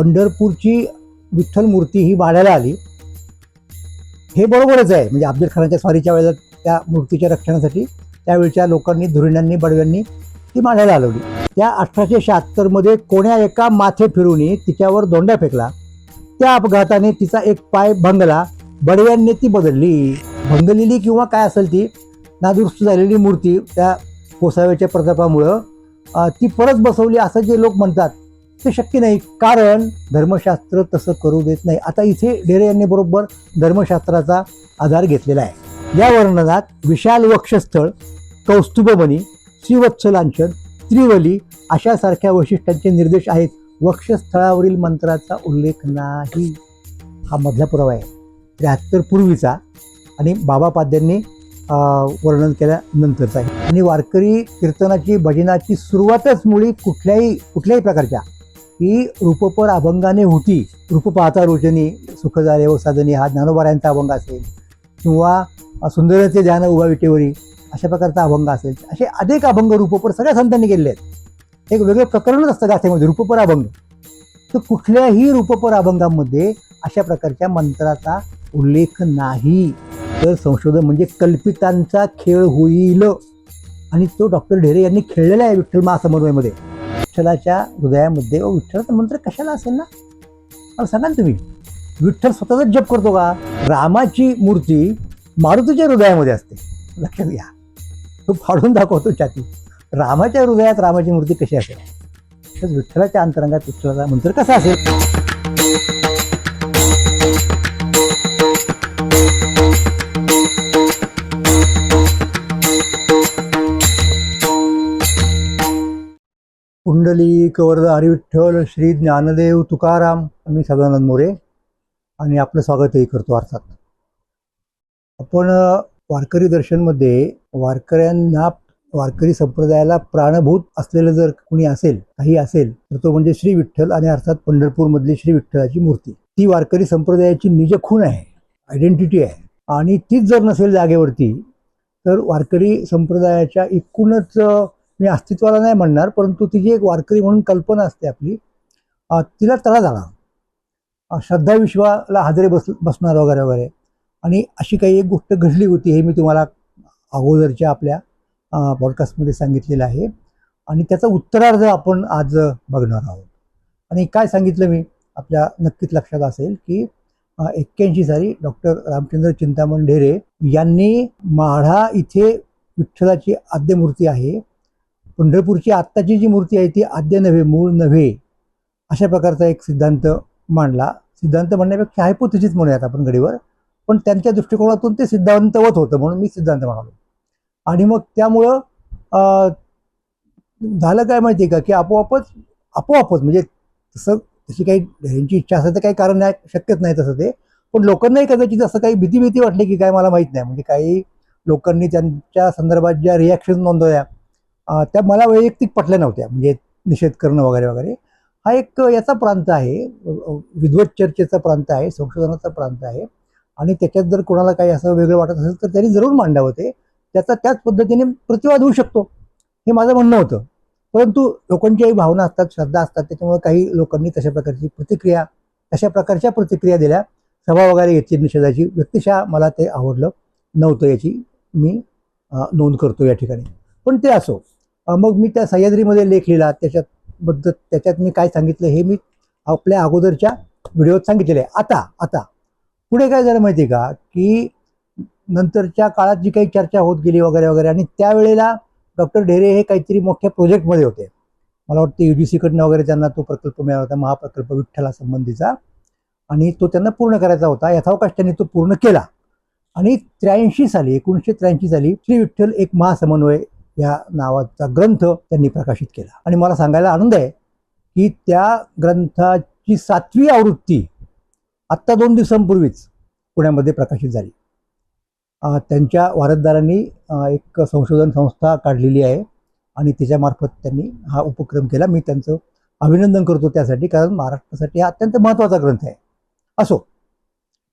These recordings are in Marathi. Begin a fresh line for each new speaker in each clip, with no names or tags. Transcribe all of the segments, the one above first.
पंढरपूरची विठ्ठल मूर्ती ही माड्याला आली हे बरोबरच आहे. म्हणजे अफजल खानाच्या स्वारीच्या वेळेला त्या मूर्तीच्या रक्षणासाठी त्यावेळच्या लोकांनी, धुरीणांनी, बडव्यांनी ती माड्याला हलवली. त्या 1876 कोण्या एका माथे फिरून तिच्यावर दोंडा फेकला. त्या अपघाताने तिचा एक पाय भंगला. बडव्यांनी ती बदलली, भंगलेली किंवा काय असेल ती नादुरुस्त झालेली मूर्ती त्या कोसाव्याच्या प्रतापामुळं ती परत बसवली असं जे लोक म्हणतात ते शक्य नाही, कारण धर्मशास्त्र तसं करू देत नाही. आता इथे ढेरे यांनी बरोबर धर्मशास्त्राचा आधार घेतलेला आहे. या वर्णनात विशाल वक्षस्थळ, कौस्तुभमणी, श्रीवत्सलांचन, त्रिवली अशासारख्या वैशिष्ट्यांचे निर्देश आहेत. वक्षस्थळावरील मंत्राचा उल्लेख नाही. हा मधला पुरावा आहे 73 पूर्वीचा आणि बाबा पाद्यांनी वर्णन केल्यानंतरचा आहे. आणि वारकरी कीर्तनाची, भजनाची सुरुवातच मुळी कुठल्याही प्रकारच्या ही रूपपर अभंगाने होती. रूप पाहता रोचनी सुख झाले व साधनी हा ज्ञानोबारायांचा अभंग असेल किंवा सुंदरचे ध्यान उभा विटेवरी अशा प्रकारचा अभंग असेल. असे अनेक अभंग रूपपर सगळ्या संतांनी केलेले आहेत. एक वेगळं प्रकरणच असतं गाथेमध्ये रूपपर अभंग. तर कुठल्याही रूपपर अभंगामध्ये अशा प्रकारच्या मंत्राचा उल्लेख नाही. तर संशोधन म्हणजे कल्पितांचा खेळ होईल आणि तो डॉक्टर ढेरे यांनी खेळलेला आहे विठ्ठल महासमन्वयमध्ये. विठ्ठलाच्या हृदयामध्ये विठ्ठलाचा मंत्र कशाला असेल ना, मला सांगा ना तुम्ही. विठ्ठल स्वतःच जप करतो का? रामाची मूर्ती मारुतीच्या हृदयामध्ये असते, लक्षात घ्या. तो फाडून दाखवतो छाती. रामाच्या हृदयात रामाची मूर्ती कशी असेल? तर विठ्ठलाच्या अंतरंगात विठ्ठलाचा मंत्र कसा असेल? पुंडलिक वरद हरिविठ्ठल श्री ज्ञानदेव तुकाराम. मी सदानंद मोरे आणि आपलं स्वागतही करतो. अर्थात आपण वारकरी दर्शनमध्ये वारकरी संप्रदायाला प्राणभूत असलेलं जर कोणी असेल, काही असेल, तर तो म्हणजे श्री विठ्ठल आणि अर्थात पंढरपूरमधली श्री विठ्ठलाची मूर्ती. ती वारकरी संप्रदायाची निज खूण आहे, आयडेंटिटी आहे. आणि तीच जर नसेल जागेवरती तर वारकरी संप्रदायाच्या एकूणच, मी अस्तित्वाला नाही म्हणणार, परंतु तिची एक वारकरी म्हणून कल्पना असते आपली, तिला तडा जाणार, श्रद्धाविश्वाला हादरे बसणार वगैरे वगैरे. आणि अशी काही एक गोष्ट घडली होती, हे मी तुम्हाला अगोदरच्या आपल्या पॉडकास्टमध्ये सांगितलेलं आहे आणि त्याचा उत्तरार्ध आपण आज बघणार आहोत. आणि काय सांगितलं मी, आपल्या नक्कीच लक्षात असेल की 81 साली डॉक्टर रामचंद्र चिंतामण ढेरे यांनी माढा इथे विठ्ठलाची आद्य मूर्ती आहे, पंढरपूरची आत्ताची जी मूर्ती आहे ती आद्य नव्हे, मूळ नव्हे, अशा प्रकारचा एक सिद्धांत मांडला. सिद्धांत म्हणण्यापेक्षा हायपोथेसिस म्हणूयात आपण घडीवर, पण त्यांच्या दृष्टिकोनातून ते सिद्धांतवत होतं म्हणून मी सिद्धांत म्हणालो. आणि मग त्यामुळं झालं काय माहिती आहे का, की आपोआपच म्हणजे तशी काही यांची इच्छा असेल तर काही कारण नाही, शक्यच नाही तसं ते. पण लोकांनाही कदाचित असं काही भीती वाटली की काय, मला माहीत नाही. म्हणजे काही लोकांनी त्यांच्या संदर्भात ज्या रिॲक्शन नोंदवल्या त्या मला वैयक्तिक पटल्या नव्हत्या. म्हणजे निषेध करणं वगैरे वगैरे. हा एक याचा प्रांत आहे, विद्वत चर्चेचा प्रांत आहे, संशोधनाचा प्रांत आहे. आणि त्याच्यात जर कोणाला काही असं वेगळं वाटत असेल तर त्यांनी जरूर मांडावं. ते त्याच पद्धतीने प्रतिवाद होऊ शकतो, हे माझं म्हणणं होतं. परंतु लोकांच्याही भावना असतात, श्रद्धा असतात, त्याच्यामुळे काही लोकांनी तशा प्रकारच्या प्रतिक्रिया दिल्या, सभा वगैरे घेतली निषेधाची. व्यक्तिशः मला ते आवडलं नव्हतं, याची मी नोंद करतो या ठिकाणी. पण ते असो. मग मी त्या सह्याद्रीमध्ये लेख लिहिला, त्याच्यात मी काय सांगितलं हे मी आपल्या अगोदरच्या व्हिडिओत सांगितलेलं आहे. आता पुढे काय झालं माहिती आहे का, की नंतरच्या काळात जी काही चर्चा होत गेली वगैरे वगैरे, आणि त्यावेळेला डॉक्टर ढेरे हे काहीतरी मोठ्या प्रोजेक्टमध्ये होते. मला वाटतं UGC वगैरे त्यांना तो प्रकल्प मिळाला होता, महाप्रकल्प विठ्ठलासंबंधीचा, आणि तो त्यांना पूर्ण करायचा होता. यथावकाश त्यांनी तो पूर्ण केला. आणि 1983 साली श्री विठ्ठल एक महासमन्वय या नावाचा ग्रंथ त्यांनी प्रकाशित केला. आणि मला सांगायला आनंद आहे की त्या ग्रंथाची 7वी आवृत्ती आत्ता 2 दिवसांपूर्वीच पुण्यामध्ये प्रकाशित झाली. त्यांच्या वारसदारांनी एक संशोधन संस्था काढलेली आहे आणि त्याच्यामार्फत त्यांनी हा उपक्रम केला. मी त्यांचं अभिनंदन करतो त्यासाठी, कारण महाराष्ट्रासाठी हा अत्यंत महत्त्वाचा ग्रंथ आहे. असो,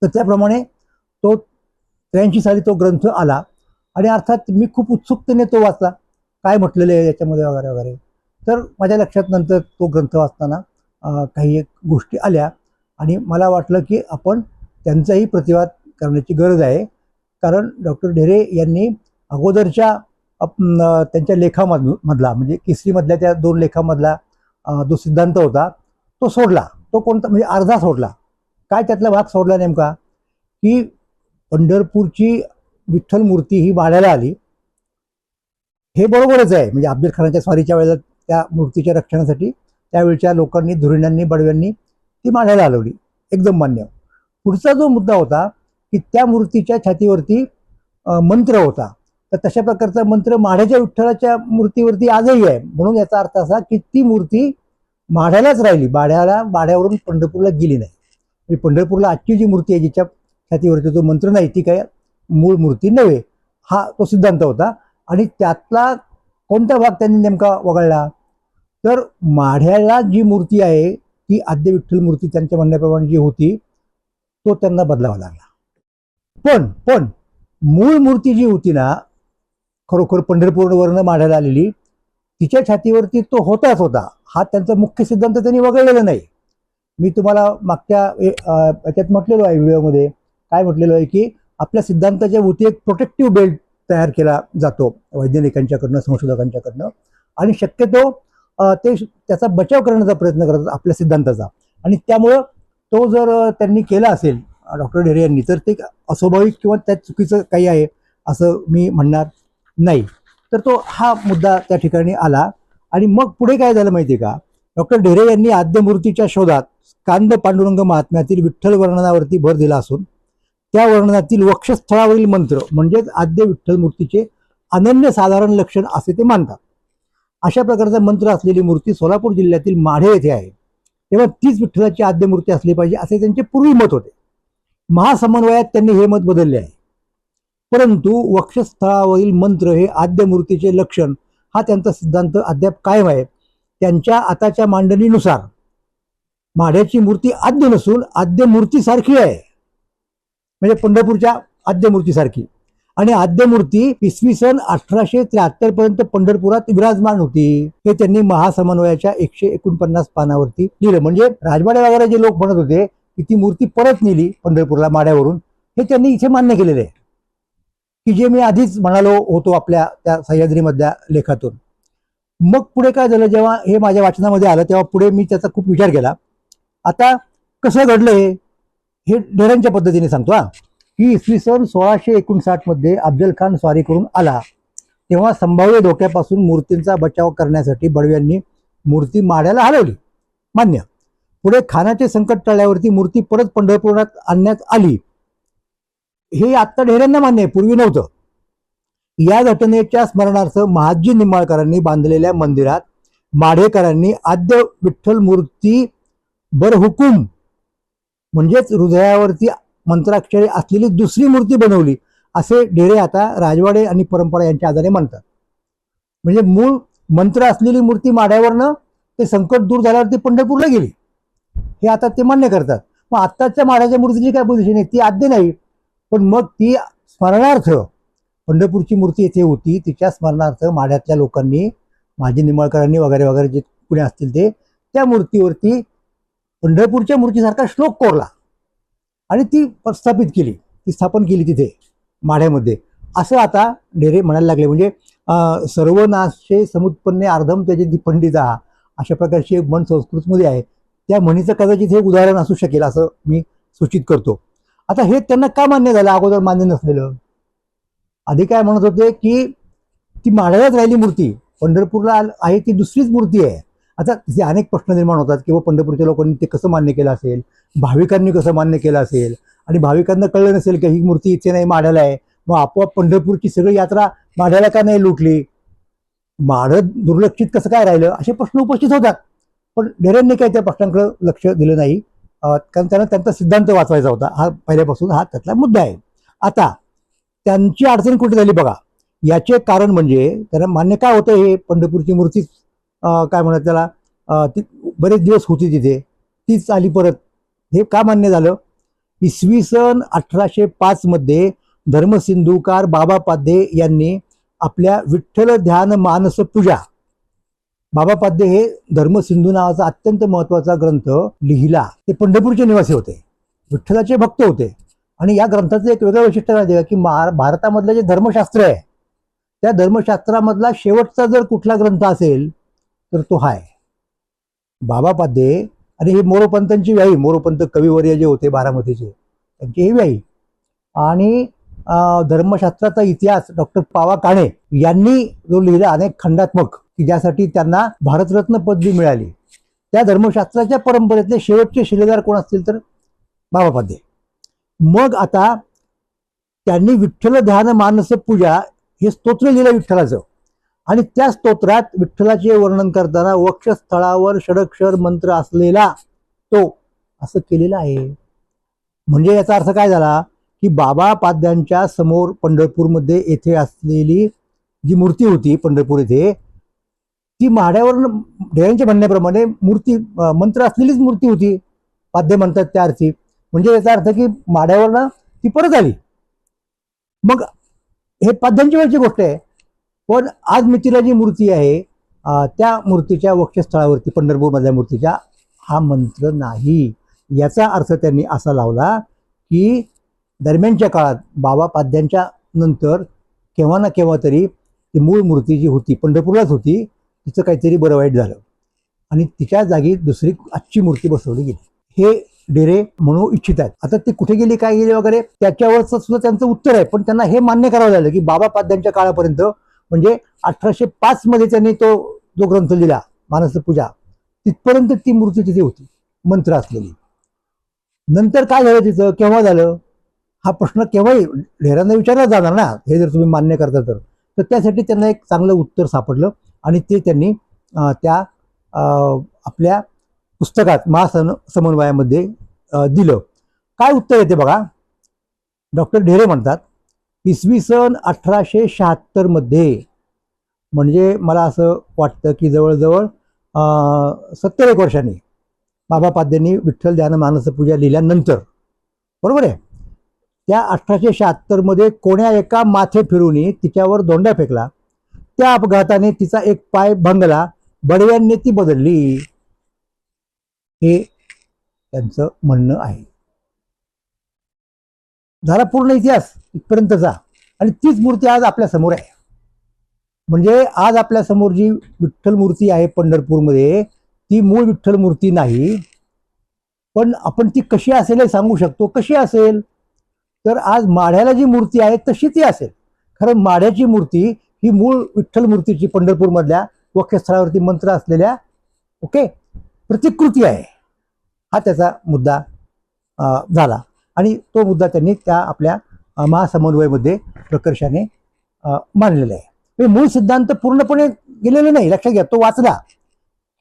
तर त्याप्रमाणे तो 83 साली तो ग्रंथ आला आणि अर्थात मी खूप उत्सुकतेने तो वाचला, काय म्हटलेलं आहे याच्यामध्ये वगैरे वगैरे. तर माझ्या लक्षात नंतर तो ग्रंथ वाचताना काही एक गोष्टी आल्या आणि मला वाटलं की आपण त्यांचाही प्रतिवाद करण्याची गरज आहे. कारण डॉक्टर ढेरे यांनी अगोदरच्या त्यांच्या लेखामधला म्हणजे केसरीमधल्या त्या 2 लेखामधला जो सिद्धांत होता तो सोडला. तो कोणता म्हणजे अर्धा सोडला. काय त्यातला भाग सोडला नेमका, की पंढरपूरची विठ्ठल मूर्ती ही माढ्याला आली हे बरोबरच आहे. म्हणजे अफजल खानाच्या स्वारीच्या वेळेला त्या मूर्तीच्या रक्षणासाठी त्यावेळच्या लोकांनी, धुरीणांनी, बडव्यांनी ती माढ्याला हलवली, एकदम मान्य. पुढचा जो मुद्दा होता की त्या मूर्तीच्या छातीवरती मंत्र होता. तर तशा प्रकारचा मंत्र माढ्याच्या विठ्ठलाच्या मूर्तीवरती आजही आहे. म्हणून याचा अर्थ असा की ती मूर्ती माढ्यालाच राहिली, माढ्यावरून पंढरपूरला गेली नाही. म्हणजे पंढरपूरला आजची जी मूर्ती आहे जिच्या छातीवरती जो मंत्र नाही ती काय मूळ मूर्ती नव्हे, हा तो सिद्धांत होता. आणि त्यातला कोणता भाग त्यांनी नेमका वगळला, तर माढ्याला जी मूर्ती आहे ती आद्य विठ्ठल मूर्ती त्यांच्या म्हणण्याप्रमाणे जी होती तो त्यांना बदलावा लागला. पण मूळ मूर्ती जी होती ना, खरोखर पंढरपूरवरनं माढ्याला आलेली, तिच्या छातीवरती तो होताच होता. हा त्यांचा मुख्य सिद्धांत त्यांनी वगळलेला नाही. मी तुम्हाला मागच्या याच्यात म्हटलेलो आहे, व्हिडिओमध्ये काय म्हटलेलो आहे की आपल्या सिद्धांताच्या भोवती एक प्रोटेक्टिव्ह बेल्ट तयार केला जातो वैज्ञानिकांच्याकडनं, संशोधकांच्याकडनं, आणि शक्यतो ते त्याचा बचाव करण्याचा प्रयत्न करतात आपल्या सिद्धांताचा. आणि त्यामुळं तो जर त्यांनी केला असेल डॉक्टर ढेरे यांनी, तर ते अस्वाभाविक किंवा त्यात चुकीचं काही आहे असं मी म्हणणार नाही. तर तो हा मुद्दा त्या ठिकाणी आला. आणि मग पुढे काय झालं माहिती आहे का, डॉक्टर ढेरे यांनी आद्यमूर्तीच्या शोधात स्कांद पांडुरंग महात्म्यातील विठ्ठल वर्णनावरती भर दिला असून त्या वर्णनातील वक्षस्थळावरील मंत्र म्हणजेच आद्य विठ्ठल मूर्तीचे अनन्य साधारण लक्षण असे ते मानतात. अशा प्रकारचा मंत्र असलेली मूर्ती सोलापूर जिल्ह्यातील माढे येथे आहे. तेव्हा तीच विठ्ठलाची आद्य मूर्ती असली पाहिजे असे त्यांचे पूर्वी मत होते. महासमन्वयात त्यांनी हे मत बदलले आहे. परंतु वक्षस्थळावरील मंत्र हे आद्य मूर्तीचे लक्षण हा त्यांचा सिद्धांत अद्याप कायम आहे. त्यांच्या आताच्या मांडणीनुसार माढ्याची मूर्ती आद्य नसून आद्य मूर्तीसारखी आहे, म्हणजे पंढरपूरच्या आद्य मूर्तीसारखी. आणि आद्य मूर्ती इसवी सन 1873 पर्यंत पंढरपुरात विराजमान होती. हे त्यांनी महासमन्वयाच्या 149 पानावरती लिहिलं. म्हणजे राजवाडे वगैरे जे लोक म्हणत होते की ती मूर्ती परत नेली पंढरपूरला माढ्यावरून, हे त्यांनी इथे मान्य केलेलं आहे, की जे मी आधीच म्हणालो होतो आपल्या त्या सह्याद्रीमधल्या लेखातून. मग पुढे काय झालं, जेव्हा हे माझ्या वाचनामध्ये आलं तेव्हा पुढे मी त्याचा खूप विचार केला. आता कसं घडलं हे ढेऱ्यांच्या पद्धतीने सांगतो की इसवी सन 1659 मध्ये अफजल खान स्वारी करून आला तेव्हा संभाव्य धोक्यापासून मूर्तींचा बचाव करण्यासाठी बडव्यांनी मूर्ती माढ्याला हलवली, मान्य. पुढे खानाचे संकट टळल्यावरती मूर्ती परत पंढरपुरात आणण्यात आली, हे आत्ता ढेऱ्यांना मान्य आहे, पूर्वी नव्हतं. या घटनेच्या स्मरणार्थ महादजी निंबाळकरांनी बांधलेल्या मंदिरात माढेकरांनी आद्य विठ्ठल मूर्ती बरहुकूम म्हणजेच हृदयावरती मंत्राक्षरे असलेली दुसरी मूर्ती बनवली, असे ढेरे आता राजवाडे आणि परंपरा यांच्या आधारे म्हणतात. म्हणजे मूळ मंत्र असलेली मूर्ती माढ्यावरनं ते संकट दूर झाल्यावरती पंढरपूरला गेली, हे आता ते मान्य करतात. मग आत्ताच्या माढ्याच्या मूर्तीची काय पोझिशन आहे, ती आद्य नाही, पण मग ती स्मरणार्थ पंढरपूरची मूर्ती इथे होती, तिच्या स्मरणार्थ माढ्यातल्या लोकांनी, महाजी निंबाळकरांनी वगैरे वगैरे जे पुणे असतील ते, त्या मूर्तीवरती पंढरपूरच्या मूर्तीसारखा श्लोक कोरला आणि ती प्रस्थापित केली, ती स्थापन केली तिथे माढ्यामध्ये, असं आता ढेरे म्हणायला लागले. म्हणजे सर्वनाशे समुत्पन्ने अर्धम त्याची पंडिता, अशा प्रकारची एक म्हण संस्कृतमध्ये आहे. त्या म्हणीचं कदाचित हे उदाहरण असू शकेल असं मी सूचित करतो. आता हे त्यांना का मान्य झालं, अगोदर मान्य नसलेलं? आधी काय म्हणत होते की ती माढ्यालाच राहिली मूर्ती, पंढरपूरला आहे ती दुसरीच मूर्ती आहे. आता तिथे अनेक प्रश्न निर्माण होतात किंवा पंढरपूरच्या लोकांनी ते कसं मान्य केलं असेल, भाविकांनी कसं मान्य केलं असेल, आणि भाविकांना कळलं नसेल की ही मूर्ती इथे नाही माढ्याला आहे, मग आपोआप पंढरपूरची सगळी यात्रा माढ्याला का नाही लुटली, माढं दुर्लक्षित कसं काय राहिलं, असे प्रश्न उपस्थित होतात. पण ढेऱ्यांनी काही त्या प्रश्नांकडे लक्ष दिलं नाही, कारण त्यांना त्यांचा सिद्धांत वाचवायचा होता. हा पहिल्यापासून हा त्यातला मुद्दा आहे. आता त्यांची अडचण कुठे झाली बघा, याचे कारण म्हणजे त्यांना मान्य काय होतं, हे पंढरपूरची मूर्ती काय म्हणत त्याला ती बरेच दिवस होती तिथे, तीच आली परत, हे का मान्य झालं? इसवी सन 1805 मध्ये धर्मसिंधुकार बाबा पाध्ये यांनी आपल्या विठ्ठल ध्यान मानस पूजा बाबा पाध्ये हे धर्मसिंधू नावाचा अत्यंत महत्वाचा ग्रंथ लिहिला. ते पंढरपूरचे निवासी होते, विठ्ठलाचे भक्त होते. आणि या ग्रंथाचं एक वेगळं वैशिष्ट्य आहे की भारतामधलं जे धर्मशास्त्र आहे त्या धर्मशास्त्रामधला शेवटचा जर कुठला ग्रंथ असेल तर तो हा आहे, बाबा पाध्ये. आणि हे मोरोपंतांची व्याही, मोरोपंत कविवर्य जे होते बारामतीचे, त्यांची ही व्याही. आणि धर्मशास्त्राचा इतिहास डॉक्टर पावा काणे यांनी जो लिहिला अनेक खंडात्मक, की ज्यासाठी त्यांना भारतरत्न पदवी मिळाली, त्या धर्मशास्त्राच्या परंपरेतले शेवटचे शिलेदार कोण असतील तर बाबा पाध्ये. मग आता त्यांनी विठ्ठल ध्यान मानस पूजा हे स्तोत्र लिहिलं विठ्ठलाचं, आणि त्या स्तोत्रात विठ्ठलाचे वर्णन करताना वक्षस्थळावर षडक्षर मंत्र असलेला तो असं केलेलं आहे. म्हणजे याचा अर्थ काय झाला की बाबा पाद्यांच्या समोर पंढरपूरमध्ये येथे असलेली जी मूर्ती होती पंढरपूर येथे, ती माड्यावर ढेऱ्यांच्या म्हणण्याप्रमाणे मूर्ती मंत्र असलेलीच मूर्ती होती, पाद्य म्हणतात त्या अर्थी. म्हणजे याचा अर्थ की माड्यावरनं ती परत आली. मग हे पाद्यांच्या वेळची गोष्ट आहे. पण आज मितीला जी मूर्ती आहे त्या मूर्तीच्या वक्षस्थळावरती पंढरपूरमधल्या मूर्तीच्या हा मंत्र नाही. याचा अर्थ त्यांनी असा लावला की दरम्यानच्या काळात बाबा पाद्यांच्या नंतर केव्हा ना केव्हा तरी ती मूळ मूर्ती जी होती पंढरपूरलाच होती, तिचं काहीतरी बरं वाईट झालं आणि तिच्या जागी दुसरी आजची मूर्ती बसवली गेली. हे डेरे म्हणू इच्छित आहेत. आता ती कुठे गेली, काय गेली वगैरे त्याच्यावरच सुद्धा त्यांचं उत्तर आहे. पण त्यांना हे मान्य करावं लागलं की बाबा पाद्यांच्या काळापर्यंत, म्हणजे 1805 मध्ये त्यांनी तो जो ग्रंथ लिहिला मानस पूजा, तिथपर्यंत ती मूर्ती तिथे होती मंत्र असलेली. नंतर काय झालं तिचं, केव्हा झालं, हा प्रश्न केव्हाही ढेरांना विचारला जाणार ना, हे जर तुम्ही मान्य करता तर त्यासाठी त्यांना एक चांगलं उत्तर सापडलं आणि ते त्यांनी त्या आपल्या पुस्तकात महासमन्वयामध्ये दिलं. काय उत्तर येते बघा. डॉक्टर ढेरे म्हणतात, इसवी सन 1876 मध्ये, म्हणजे मला असं वाटतं की जवळजवळ 71 वर्षांनी बाबा पाद्यांनी विठ्ठल ध्यान मानस पूजा लिहिल्यानंतर, बरोबर आहे, त्या 1876 मध्ये कोण्या एका माथे फिरून तिच्यावर दोंडा फेकला. त्या अपघाताने तिचा एक पाय भंगला, बडव्यांनी ती बदलली. हे त्यांचं म्हणणं आहे. झाला पूर्ण इतिहास इथपर्यंतचा. आणि तीच मूर्ती आज आपल्या समोर आहे. म्हणजे आज आपल्या समोर जी विठ्ठल मूर्ती आहे पंढरपूरमध्ये, ती मूळ विठ्ठल मूर्ती नाही. पण आपण ती कशी असेल हे सांगू शकतो. कशी असेल तर आज माढ्याला जी मूर्ती आहे तशी ती असेल. कारण माढ्याची मूर्ती ही मूळ विठ्ठल मूर्तीची पंढरपूरमधल्या वक्षस्थळावरती मंत्र असलेल्या प्रतिकृती आहे. हा त्याचा मुद्दा झाला आणि तो मुद्दा त्यांनी त्या आपल्या महासमन्वयमध्ये प्रकर्षाने मांडलेला आहे. मूळ सिद्धांत पूर्णपणे गेलेला नाही, लक्षात घ्या. तो वाचला.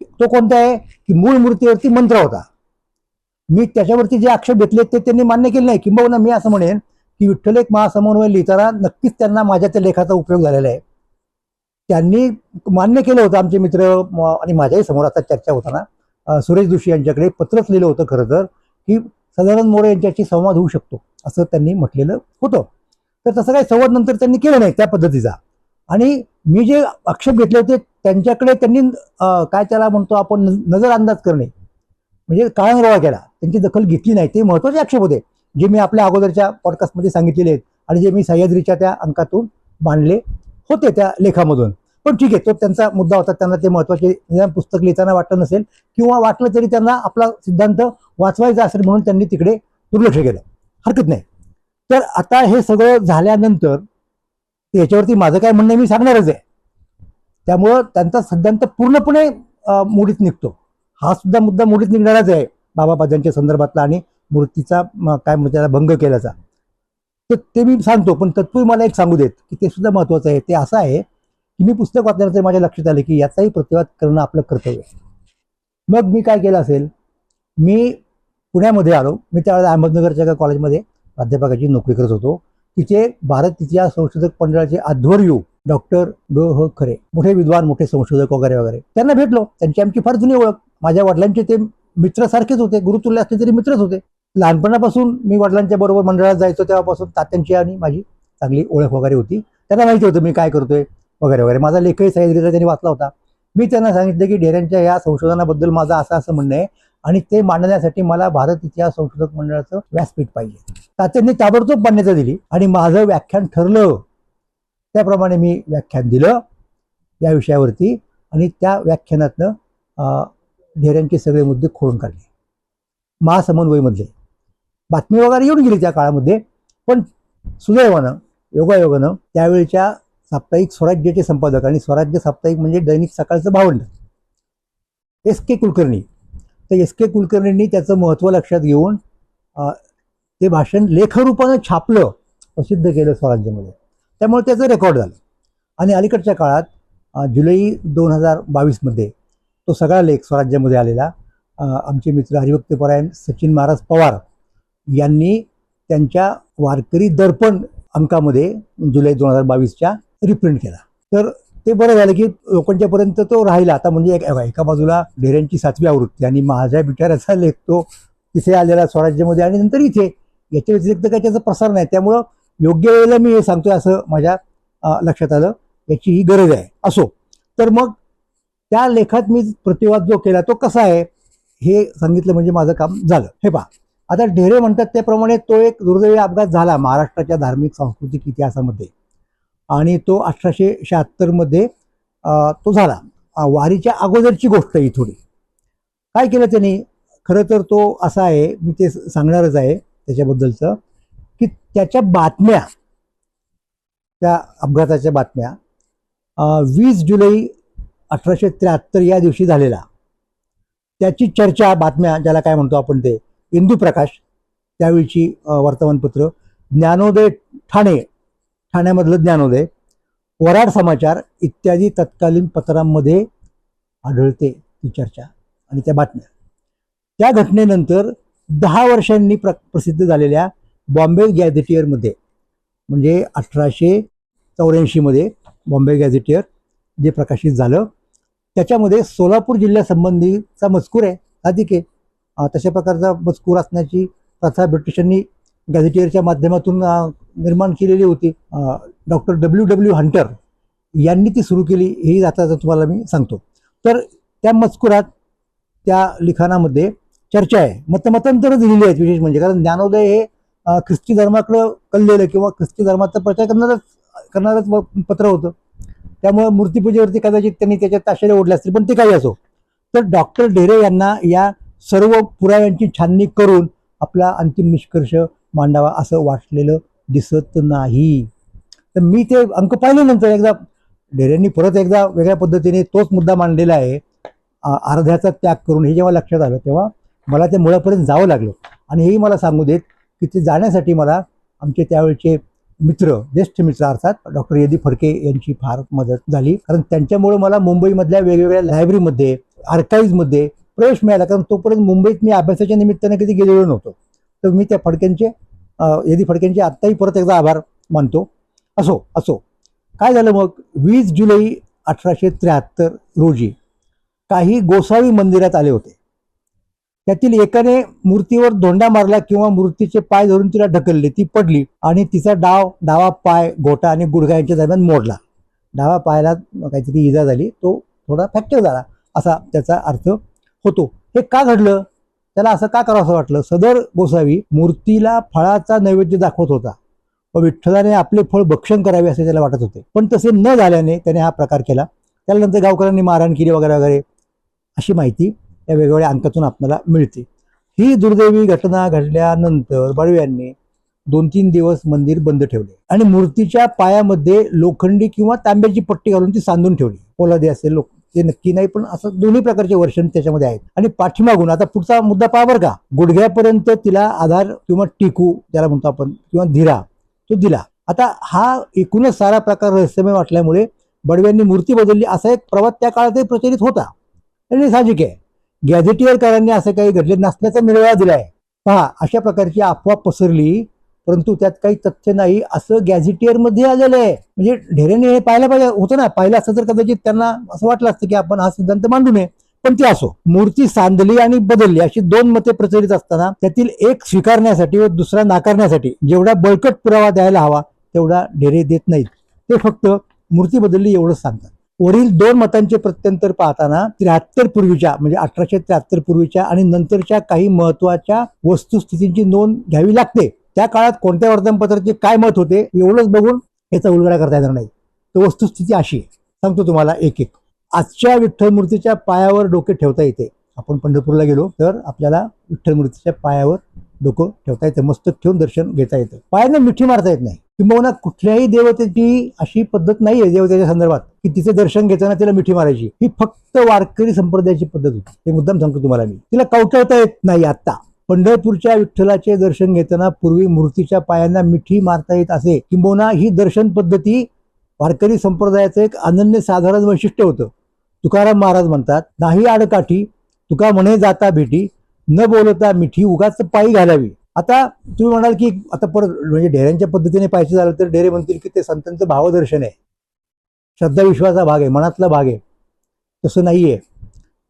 तो कोणता आहे की मूळ मूर्तीवरती मंत्र होता. मी त्याच्यावरती जे आक्षेप घेतले ते त्यांनी मान्य केले नाही. किंबहुना मी असं म्हणेन की विठ्ठल एक महासमन्वय लिहिताना नक्कीच त्यांना माझ्या त्या लेखाचा उपयोग झालेला आहे. त्यांनी मान्य केलं होतं, आमचे मित्र आणि माझ्याही समोर आता चर्चा होताना सुरेश जोशी यांच्याकडे पत्रच लिहिलं होतं खरं तर, की सदानंद मोरे यांच्याशी संवाद होऊ शकतो असं त्यांनी म्हटलेलं होतं. तर तसं काही संवाद नंतर त्यांनी केलं नाही त्या पद्धतीचा. आणि मी जे आक्षेप घेतले होते त्यांच्याकडे त्यांनी काय त्याला म्हणतो आपण नजर अंदाज करणे, म्हणजे काळंगरवा केला, त्यांची दखल घेतली नाही. ते महत्त्वाचे आक्षेप होते जे मी आपल्या अगोदरच्या पॉडकास्टमध्ये सांगितलेले आहेत आणि जे मी सह्याद्रीच्या त्या अंकातून मांडले होते त्या लेखामधून. पण ठीक आहे, तो त्यांचा मुद्दा होता. त्यांना ते महत्त्वाचे पुस्तक लिहिताना वाटलं नसेल, किंवा वाटलं तरी त्यांना आपला सिद्धांत वाचवायचा असेल म्हणून त्यांनी तिकडे दुर्लक्ष केलं. हरकत नाही. तर आता हे सगळं झाल्यानंतर याच्यावरती माझं काय म्हणणं मी सांगणारच आहे. त्यामुळं त्यांचा सिद्धांत पूर्णपणे मोडीत निघतो. हा सुद्धा मुद्दा मोडीत निघणारच आहे बाबा पाद्यांच्या संदर्भातला आणि मूर्तीचा काय म्हणतात त्याला भंग केल्याचा. तर ते मी सांगतो, पण तत्पूर्वी मला एक सांगू देत की ते सुद्धा महत्त्वाचं आहे. ते असं आहे की मी पुस्तक वाचल्यानंतर माझ्या लक्षात आलं की याचाही प्रतिवाद करणं आपलं कर्तव्य आहे. मग मी काय केलं असेल, मी पुण्यामध्ये आलो. मी त्यावेळेला अहमदनगरच्या एका कॉलेजमध्ये प्राध्यापकाची नोकरी करत होतो. तिथे भारत इतिहास संशोधक मंडळाचे अध्वर्यू डॉक्टर ग.ह. खरे, मोठे विद्वान, मोठे संशोधक वगैरे वगैरे, त्यांना भेटलो. त्यांची आमची फार जुनी ओळख. माझ्या वडिलांचे ते मित्रासारखेच होते, गुरुतुल्य असले तरी मित्रच होते. लहानपणापासून मी वडिलांच्या बरोबर मंडळात जायचो, तेव्हापासून तात्यांची आणि माझी चांगली ओळख वगैरे होती. त्यांना माहिती होतं मी काय करतोय वगैरे वगैरे. माझा लेखही सह्याद्रीचा त्यांनी वाचला होता. मी त्यांना सांगितलं की ढेऱ्यांच्या या संशोधनाबद्दल माझं असं असं म्हणणं आहे आणि ते मांडण्यासाठी मला भारत इतिहास संशोधक मंडळाचं व्यासपीठ पाहिजे. तात्यांनी ताबडतोब मान्यता दिली आणि माझं व्याख्यान ठरलं त्याप्रमाणे मी व्याख्यान दिलं या विषयावरती आणि त्या व्याख्यानातनं ढेऱ्यांचे सगळे मुद्दे खोडून काढले. महासमन्वयमधले बातमी वगैरे येऊन गेली त्या काळामध्ये, पण सुदैवानं योगायोगानं त्यावेळच्या साप्ताहिक स्वराज्याचे संपादक आणि स्वराज्य साप्ताहिक म्हणजे दैनिक सकाळचं भावंड S.K. कुलकर्णी, तर S.K. कुलकर्णींनी त्याचं महत्त्व लक्षात घेऊन ते भाषण लेखरूपानं छापलं, प्रसिद्ध केलं स्वराज्यामध्ये. त्यामुळे त्याचं रेकॉर्ड झालं आणि अलीकडच्या काळात जुलै 2022 तो सगळा लेख स्वराज्यामध्ये आलेला आमचे मित्र हरिभक्तपरायण सचिन महाराज पवार यांनी त्यांच्या वारकरी दर्पण अंकामध्ये जुलै 2022 रिप्रिंट केला. तर ते बरं झालं की लोकांच्यापर्यंत तो राहिला. आता म्हणजे एका बाजूला ढेऱ्यांची 7वी आवृत्ती आणि माझ्या बिचाऱ्याचा लेख तो तिथे आलेला स्वराज्यामध्ये आणि नंतर इथे, याच्या व्यतिरिक्त काही त्याचा प्रसार नाही. त्यामुळं योग्य वेळेला मी हे सांगतोय असं माझ्या लक्षात आलं, याची ही गरज आहे. असो, तर मग त्या लेखात मी प्रतिवाद जो केला तो कसा आहे हे सांगितलं म्हणजे माझं काम झालं. हे पहा, आता ढेरे म्हणतात त्याप्रमाणे तो एक दुर्दैवी अपघात झाला महाराष्ट्राच्या धार्मिक सांस्कृतिक इतिहासामध्ये आणि तो 1876 तो झाला. वारीच्या अगोदरची गोष्ट ही थोडी. काय केलं त्यांनी, खरं तर तो असा आहे, मी ते सांगणारच आहे त्याच्याबद्दलचं, की त्याच्या बातम्या, त्या अपघाताच्या बातम्या 20 जुलै 1873 या दिवशी झालेला त्याची चर्चा, बातम्या ज्याला काय म्हणतो आपण, ते इंदू प्रकाश त्यावेळीची वर्तमानपत्र, ज्ञानोदय ठाण्यामधलं ज्ञानोदय, वराड समाचार इत्यादी तत्कालीन पत्रांमध्ये आढळते ती चर्चा आणि त्या बातम्या. त्या घटनेनंतर 10 वर्षांनी प्रसिद्ध झालेल्या बॉम्बे गॅझेटियरमध्ये, म्हणजे 1884 बॉम्बे गॅझेटियर जे प्रकाशित झालं, त्याच्यामध्ये सोलापूर जिल्ह्यासंबंधीचा मजकूर आहे. अधिक आहे तशा प्रकारचा मजकूर असण्याची प्रथा ब्रिटिशांनी गॅझेटियरच्या माध्यमातून निर्माण केलेली होती. डॉक्टर W हंटर यांनी ती सुरू केली, हेही आता तुम्हाला मी सांगतो. तर त्या मजकुरात, त्या लिखाणामध्ये चर्चा आहे, मतांतरं दिलेली आहेत. विशेष म्हणजे कारण ज्ञानोदय हे ख्रिस्ती धर्माकडं कललेलं किंवा ख्रिस्ती धर्माचा प्रचार करणारच पत्र होतं. त्यामुळे मूर्तीपूजेवरती कदाचित त्यांनी त्याच्यात ताशेरे ओढले असतील, पण ते काही असो. तर डॉक्टर ढेरे यांना या सर्व पुराव्यांची छाननी करून आपला अंतिम निष्कर्ष मांडावा असं वाटलेलं दिसत नाही. तर मी ते अंक पाहिल्यानंतर एकदा ढेरेंनी परत एकदा वेगळ्या पद्धतीने तोच मुद्दा मांडलेला आहे, अर्ध्याचा त्याग करून, हे जेव्हा लक्षात आलं तेव्हा मला ते मुळापर्यंत जावं लागलं. आणि हेही मला सांगू देत की ते जाण्यासाठी मला आमचे त्यावेळचे मित्र, ज्येष्ठ मित्र अर्थात डॉक्टर यदी फडके यांची फार मदत झाली. कारण त्यांच्यामुळे मला मुंबईमधल्या वेगवेगळ्या लायब्ररीमध्ये, आर्काईव्हमध्ये प्रवेश मिळाला. कारण तोपर्यंत मुंबईत मी अभ्यासाच्या निमित्ताने कधी गेलेलो नव्हतो. तर मी त्या यदी फडकेंचे आत्ताही परत एकदा आभार मानतो. असो काय झालं मग, 20 जुलै 1873 रोजी काही गोसावी मंदिरात आले होते. त्यातील एकाने मूर्तीवर धोंडा मारला किंवा मूर्तीचे पाय धरून तिला ढकलले, ती पडली आणि तिचा डावा पाय, गोटा आणि गुडघा यांच्या दरम्यान मोडला. डावा पायाला काहीतरी इजा झाली, तो थोडा फ्रॅक्चर झाला असा त्याचा अर्थ होतो. हे का घडलं, त्याला असं का करावं असं वाटलं? सदर गोसावी मूर्तीला फळाचा नैवेद्य दाखवत होता व विठ्ठलाने आपले फळ भक्षण करावे असे त्याला वाटत होते, पण तसे न झाल्याने त्याने हा प्रकार केला. त्यानंतर गावकऱ्यांनी मारहाण केली वगैरे अशी माहिती या वेगवेगळ्या अंकातून आपल्याला मिळते. ही दुर्दैवी घटना घडल्यानंतर बडव्यांनी 2-3 दिवस मंदिर बंद ठेवले आणि मूर्तीच्या पायामध्ये लोखंडी किंवा तांब्याची पट्टी घालून ती सांधून ठेवली. पोलादी असेल ते नक्की नाही, पण असं दोन्ही प्रकारचे वर्षन त्याच्यामध्ये आहेत. आणि पाठीमागून, आता पुढचा मुद्दा पहा बरं का, गुडघ्यापर्यंत तिला आधार किंवा टिकू ज्याला म्हणतो आपण किंवा धीरा तो दिला. आता हा एकूणच सारा प्रकार रहस्यमय वाटल्यामुळे बडव्यांनी मूर्ती बदलली असा एक प्रवाद त्या काळातही प्रचलित होता. आणि साहजिक आहे, गॅझेटियरकारांनी असं काही घडले नसल्याचा निर्वाळा दिलाय. पहा, अशा प्रकारची अफवा पसरली, परंतु त्यात काही तथ्य नाही असं गॅझेटियरमध्ये आलेलं आहे. म्हणजे ढेरेने हे पाहायला पाहिजे होतं ना, पाहिलं असतं तर कदाचित त्यांना असं वाटलं असतं की आपण हा सिद्धांत मांडू नये. पण ते असो, मूर्ती सांधली आणि बदलली अशी 2 मते प्रचलित असताना त्यातील एक स्वीकारण्यासाठी व दुसरा नाकारण्यासाठी जेवढा बळकट पुरावा द्यायला हवा तेवढा ढेरे देत नाहीत. ते फक्त मूर्ती बदलली एवढंच सांगतात. वरील दोन मतांचे प्रत्यंतर पाहताना 73 पूर्वीच्या म्हणजे 1873 पूर्वीच्या आणि नंतरच्या काही महत्वाच्या वस्तुस्थितींची नोंद घ्यावी लागते. त्या काळात कोणत्या वर्तमानपत्राचे काय मत होते एवढंच बघून याचा उलगडा करता येणार नाही. तर वस्तुस्थिती अशी आहे, सांगतो तुम्हाला एक एक. आजच्या विठ्ठल मूर्तीच्या पायावर डोके ठेवता येते. आपण पंढरपूरला गेलो तर आपल्याला विठ्ठल मूर्तीच्या पायावर डोकं ठेवता येतं, मस्तक ठेवून दर्शन घेता येतं. पायानं मिठी मारता येत नाही. किंबहुना कुठल्याही देवतेची अशी पद्धत नाही आहे देवतेच्या संदर्भात की तिचं दर्शन घेताना तिला मिठी मारायची. ही फक्त वारकरी संप्रदायाची पद्धत होती. हे मुद्दाम सांगतो तुम्हाला मी. तिला कवटाळता येत नाही. आता पंढरपूरच्या विठ्ठलाचे दर्शन घेताना पूर्वी मूर्तीच्या पायांना मिठी मारता येत असे. किंबहुना ही दर्शन पद्धती वारकरी संप्रदायाचं एक अनन्यसाधारण वैशिष्ट्य होतं. तुकाराम महाराज म्हणतात, नाही आडकाठी तुका म्हणे जाता भेटी, न बोलता मिठी उगाच पायी घालावी. आता तुम्ही म्हणाल की आता परत म्हणजे ढेऱ्यांच्या पद्धतीने पाहायचं झालं तर ढेरे म्हणतील की ते संतांचं भावदर्शन आहे, श्रद्धा विश्वासाचा भाग आहे, मनातला भाग आहे. तसं नाहीये.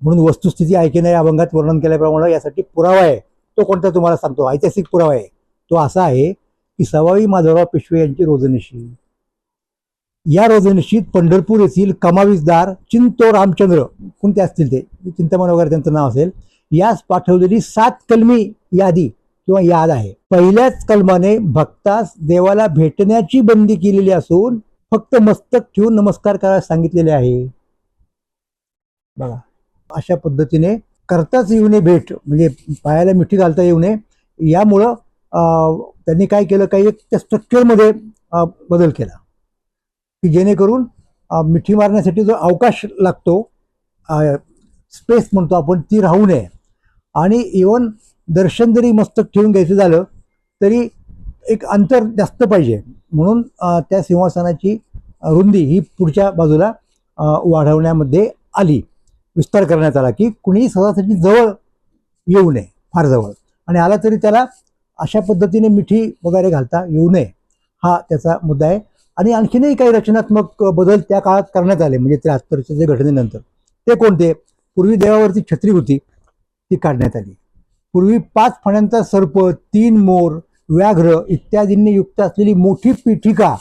म्हणून वस्तुस्थिती ऐकणे या अभंगात वर्णन केल्याप्रमाणे यासाठी पुरावा आहे. तो कोणता तुम्हाला सांगतो, ऐतिहासिक पुरावा आहे. तो असा आहे की सवाई माधवराव पेशवे यांची रोजनिशी, या रोजनिशीत पंढरपूर येथील कमावीजदार चिंतो रामचंद्र कोणते असतील ते चिंतामण वगैरे त्यांचं नाव असेल, यास पाठवलेली 7 कलमी यादी किंवा याद आहे. पहिल्याच कलमाने भक्तास देवाला भेटण्याची बंदी केलेली असून फक्त मस्तक ठेवून नमस्कार करायला सांगितलेले आहे. बघा, अशा पद्धतीने करताच येऊ नये भेट, म्हणजे पायाला मिठी घालता येऊ नये. यामुळं त्यांनी काय केलं, काही एक त्या स्ट्रक्चरमध्ये बदल केला की जेणेकरून मिठी मारण्यासाठी जो अवकाश लागतो, स्पेस म्हणतो आपण, ती राहू नये. आणि इव्हन दर्शन जरी मस्तक ठेवून घ्यायचं झालं तरी एक अंतर जास्त पाहिजे. म्हणून त्या सिंहासनाची रुंदी ही पुढच्या बाजूला वाढवण्यामध्ये आली, विस्तार करण्यात आला की कुणीही सहजासहजी जवळ येऊ नये, फार जवळ, आणि आला तरी त्याला अशा पद्धतीने मिठी वगैरे घालता येऊ नये. हा त्याचा मुद्दा आहे. आणि आणखीनही काही रचनात्मक बदल त्या काळात करण्यात आले, म्हणजे 73च्या जे घटनेनंतर. ते कोणते? पूर्वी देवावरती छत्री होती, ती काढण्यात आली. पूर्वी 5 फण्यांचा सर्प, 3 मोर, व्याघ्र इत्यादींनी युक्त असलेली मोठी पीठिका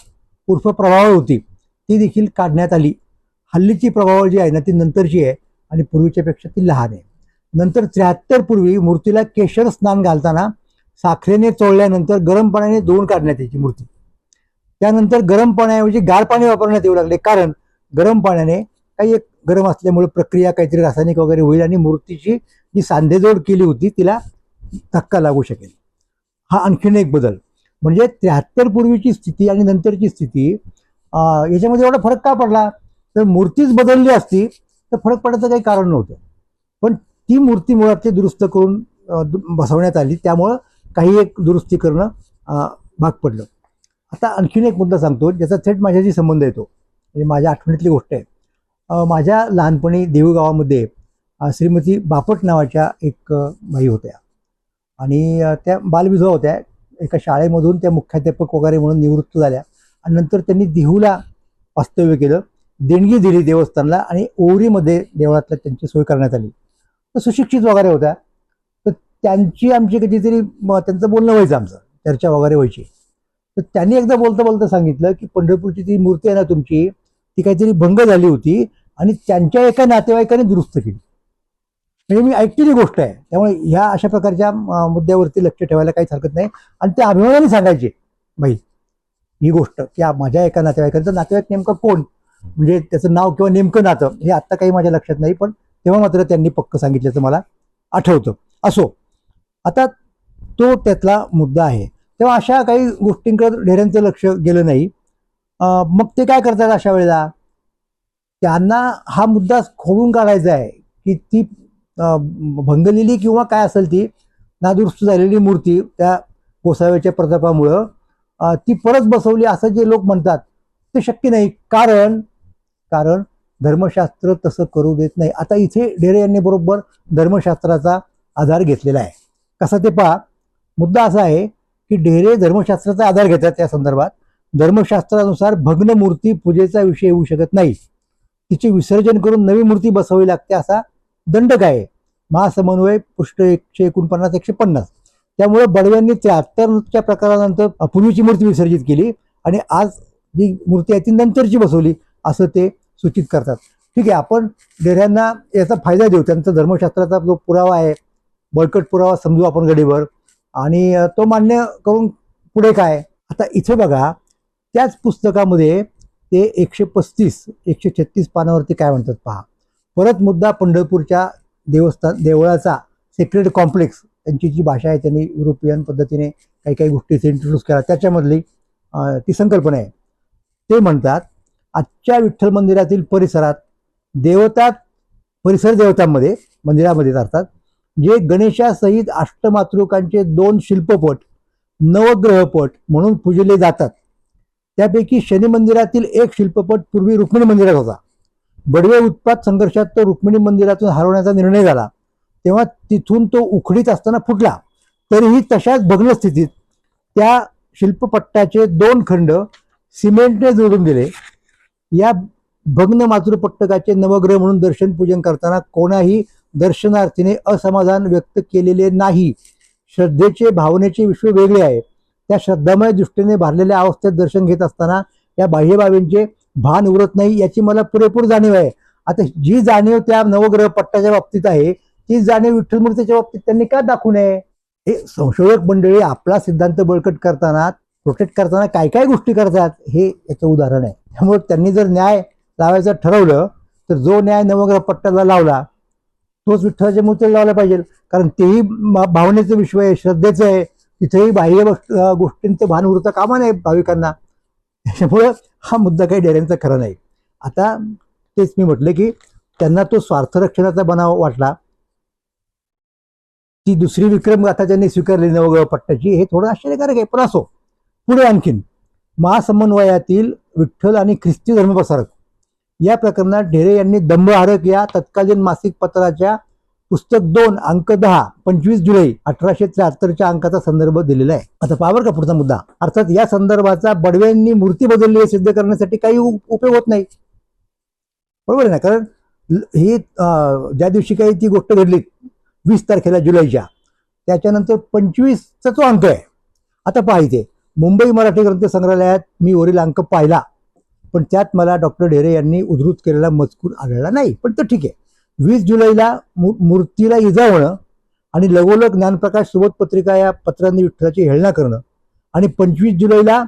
उर्फ प्रभावळ होती, ती देखील काढण्यात आली. हल्लीची प्रभावळ जी आहे ना ती नंतरची आहे आणि पूर्वीच्या पेक्षा ती लहान आहे. नंतर 73 पूर्वी मूर्तीला केशर स्नान घालताना साखरेने चोळल्यानंतर गरम पाण्याने धुवून काढण्यात यायची मूर्ती. त्यानंतर गरम पाण्याऐवजी गार पाणी वापरण्यात येऊ लागले, कारण गरम पाण्याने काही एक गरम असल्यामुळे प्रक्रिया काहीतरी रासायनिक वगैरे होईल आणि मूर्तीची जी सांधेजोड केली होती तिला धक्का लागू शकेल. हा आणखीन एक बदल. म्हणजे 73 पूर्वीची स्थिती आणि नंतरची स्थिती याच्यामध्ये एवढा फरक का पडला? तर मूर्तीच बदलली असती तर फरक पडायचं काही कारण नव्हतं. पण ती मूर्ती मुळात दुरुस्त करून बसवण्यात आली, त्यामुळं काही एक दुरुस्ती करणं भाग पडलं. आता आणखीन एक मुद्दा सांगतो ज्याचा थेट माझ्याशी संबंध येतो, म्हणजे माझ्या आठवणीतली गोष्ट आहे. माझ्या लहानपणी देहू गावामध्ये श्रीमती बापट नावाच्या एक बाई होत्या आणि त्या बालविधवा होत्या. एका शाळेमधून त्या मुख्याध्यापक वगैरे म्हणून निवृत्त झाल्या आणि नंतर त्यांनी देहूला वास्तव्य केलं, देणगी दिली देवस्थानला आणि ओवरीमध्ये देवळातल्या त्यांची सोय करण्यात आली. तर सुशिक्षित वगैरे होत्या. तर त्यांची आमची कधीतरी त्यांचं बोलणं व्हायचं, आमचं चर्चा वगैरे व्हायची. तर त्यांनी एकदा बोलता बोलता सांगितलं की पंढरपूरची ती मूर्ती आहे ना तुमची, ती काहीतरी भंग झाली होती आणि त्यांच्या एका नातेवाईकाने दुरुस्त केली. म्हणजे मी ऐकलेली गोष्ट आहे, त्यामुळे ह्या अशा प्रकारच्या मुद्द्यावरती लक्ष ठेवायला काहीच हरकत नाही. आणि त्या अभिमानाने सांगायचे बाई ही गोष्ट की माझ्या एका नातेवाईकांचं, नातेवाईक नेमकं कोण, म्हणजे त्याचं नाव किंवा नेमकं नातं हे आत्ता काही माझ्या लक्षात नाही, पण तेव्हा मात्र त्यांनी पक्क सांगितल्याचं मला आठवतं. असो, आता तो त्यातला मुद्दा आहे. तेव्हा अशा काही गोष्टींकडे ढेऱ्यांचं लक्ष गेलं नाही. मग ते काय करतात अशा वेळेला, त्यांना हा मुद्दा खोडून काढायचा आहे की ती भंगलेली किंवा काय असेल ती नादुरुस्त झालेली मूर्ती त्या गोसाव्याच्या प्रतापामुळं ती परत बसवली असं जे लोक म्हणतात ते शक्य नाही. कारण धर्मशास्त्र तसं करू देत नाही. आता इथे ढेरे यांनी बरोबर धर्मशास्त्राचा आधार घेतलेला आहे. कसा ते पहा. मुद्दा असा आहे की ढेरे धर्मशास्त्राचा आधार घेतात. त्या संदर्भात धर्मशास्त्रानुसार भग्न मूर्ती पूजेचा विषय होऊ शकत नाही, तिचे विसर्जन करून नवी मूर्ती बसवावी लागते असा दंडक आहे. महासमन्वय पृष्ठ 149-150. त्यामुळे बडव्यांनी 73च्या प्रकारानंतर पूर्वीची मूर्ती विसर्जित केली आणि आज जी मूर्ती आहे ती नंतरची बसवली असं ते सूचित करतात. ठीक आहे, आपण डेऱ्यांना याचा फायदा देऊ, त्यांचा धर्मशास्त्राचा जो पुरावा आहे, बळकट पुरावा समजू आपण गडीवर, आणि तो मान्य करून पुढे काय. आता इथे बघा, त्याच पुस्तकामध्ये ते 136 पानावरती काय म्हणतात पहा. परत मुद्दा पंढरपूरच्या देवळाचा सेक्रेड कॉम्प्लेक्स, त्यांची जी भाषा आहे त्यांनी युरोपियन पद्धतीने काही काही गोष्टी इंट्रोड्यूस केला, त्याच्यामधली ती संकल्पना आहे. ते म्हणतात, आजच्या विठ्ठल मंदिरातील परिसरात परिसर देवतांमध्ये, मंदिरामध्ये अर्थात, जे गणेशासहित अष्टमातृकांचे 2 शिल्पपट नवग्रहपट म्हणून पूजले जातात, त्यापैकी शनी मंदिरातील एक शिल्पपट पूर्वी रुक्मिणी मंदिरात होता. बडवे उत्पात संघर्षात तो रुक्मिणी मंदिरातून हरवण्याचा निर्णय झाला, तेव्हा तिथून तो उखडीत असताना फुटला. तरीही तशाच भग्न स्थितीत त्या शिल्पपट्टाचे 2 खंड सिमेंटने जोडून दिले. या भग्न मातृपट्टकाचे नवग्रह म्हणून दर्शन पूजन करताना कोणाही दर्शनार्थीने असमाधान व्यक्त केलेले नाही. श्रद्धेचे भावनेचे विश्व वेगळे आहे. त्या श्रद्धामय दृष्टीने भरलेल्या अवस्थेत दर्शन घेत असताना या बाह्यबाबींचे भान उरत नाही, याची मला पुरेपूर जाणीव आहे. आता जी जाणीव त्या नवग्रह पट्टाच्या बाबतीत आहे, ती जाणीव विठ्ठल मूर्तीच्या बाबतीत त्यांनी का दाखवू नये. हे संशोधक मंडळी आपला सिद्धांत बळकट करताना, प्रोटेक्ट करताना काय काय गोष्टी करतात, हे याचं उदाहरण आहे. त्यामुळे त्यांनी जर न्याय लावायचं ठरवलं, तर जो न्याय नवग्रह पट्टाला लावला तोच विठ्ठलाच्या मूर्तीला लावला पाहिजे. कारण तेही भावनेचं विश्व आहे, श्रद्धेचं आहे, तिथेही बाह्य गोष्टींचं भान उरतं कामा नये भाविकांना. त्याच्यामुळं हा मुद्दा काही डेऱ्यांचा खरा नाही. आता तेच मी म्हटलं की त्यांना तो स्वार्थरक्षणाचा बनाव वाटला. ती दुसरी विक्रमगाथा त्यांनी स्वीकारली नवग्रह पट्टाची, हे थोडं आश्चर्यकारक आहे. पण असो, पुढे आणखीन महासमन्वयातील विठ्ठल आणि ख्रिस्ती धर्मप्रसारक या प्रकरणात ढेरे यांनी दंभहारक या तत्कालीन मासिक पत्राच्या पुस्तक 2 अंक 10 25 जुलै 1873च्या अंकाचा संदर्भ दिलेला आहे. आता पावर का पुढचा मुद्दा. अर्थात या संदर्भाचा बडव्यांनी मूर्ती बदलली हे सिद्ध करण्यासाठी काही उपयोग होत नाही, बरोबर आहे ना. कारण ही ज्या दिवशी काही ती गोष्ट घडली 20 तारखेला जुलैच्या, त्याच्यानंतर 25चा जो अंक आहे. आता पाहिजे मुंबई मराठी ग्रंथ संग्रहालयात मी वरील अंक पाहिला, पण त्यात मला डॉक्टर ढेरे यांनी उद्धृत केलेला मजकूर आढळला नाही. पण तो ठीक आहे. 20 जुलैला मूर्तीला इजा होणं आणि लगोलग ज्ञानप्रकाश सोबत पत्रिका या पत्रांनी विठ्ठलाची हेळना करणं, आणि 25 जुलैला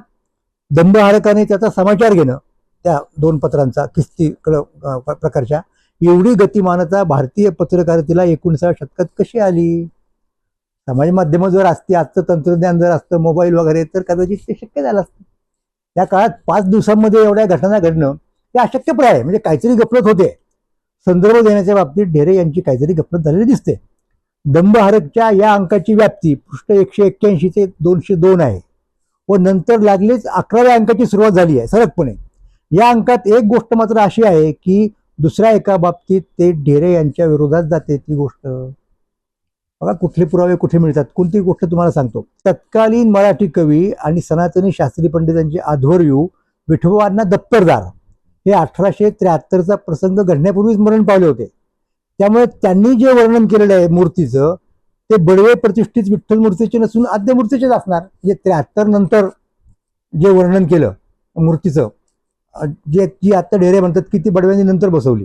दंभहारकाने त्याचा समाचार घेणं, त्या 2 पत्रांचा ख्रिस्ती प्रकारच्या, एवढी गतिमानता भारतीय पत्रकारितेला 19व्या शतकात कशी आली. समाज माध्यमं जर असती, आजचं तंत्रज्ञान जर असतं, मोबाईल वगैरे, तर कदाचित ते शक्य झालं असतं. त्या काळात 5 दिवसांमध्ये एवढ्या घटना घडणं हे अशक्यप्राय आहे. म्हणजे काहीतरी गफलत होते. संदर्भ देण्याच्या बाबतीत ढेरे यांची काहीतरी गफलत झालेली दिसते. दंभहारकच्या या अंकाची व्याप्ती पृष्ठ 181 ते 202 आहे, व नंतर लागलीच 11व्या अंकाची सुरुवात झाली आहे सरकपणे. या अंकात एक गोष्ट मात्र अशी आहे की दुसऱ्या एका बाबतीत ते ढेरे यांच्या विरोधात जाते. ती गोष्ट बघा, कुठले पुरावे कुठे मिळतात. कोणती गोष्ट तुम्हाला सांगतो. तत्कालीन मराठी कवी आणि सनातनी शास्त्री पंडितांचे आध्वर्यू विठोबांना दप्तरदार हे 1873चा प्रसंग घडण्यापूर्वीच मरण पावले होते. त्यामुळे त्यांनी जे वर्णन केलेलं आहे मूर्तीचं, ते बडवे प्रतिष्ठित विठ्ठल मूर्तीचे नसून आद्य मूर्तीचेच असणार. म्हणजे 73 नंतर जे वर्णन केलं मूर्तीचं, जी आता ढेरे म्हणतात की ती बडव्यांनी नंतर बसवली,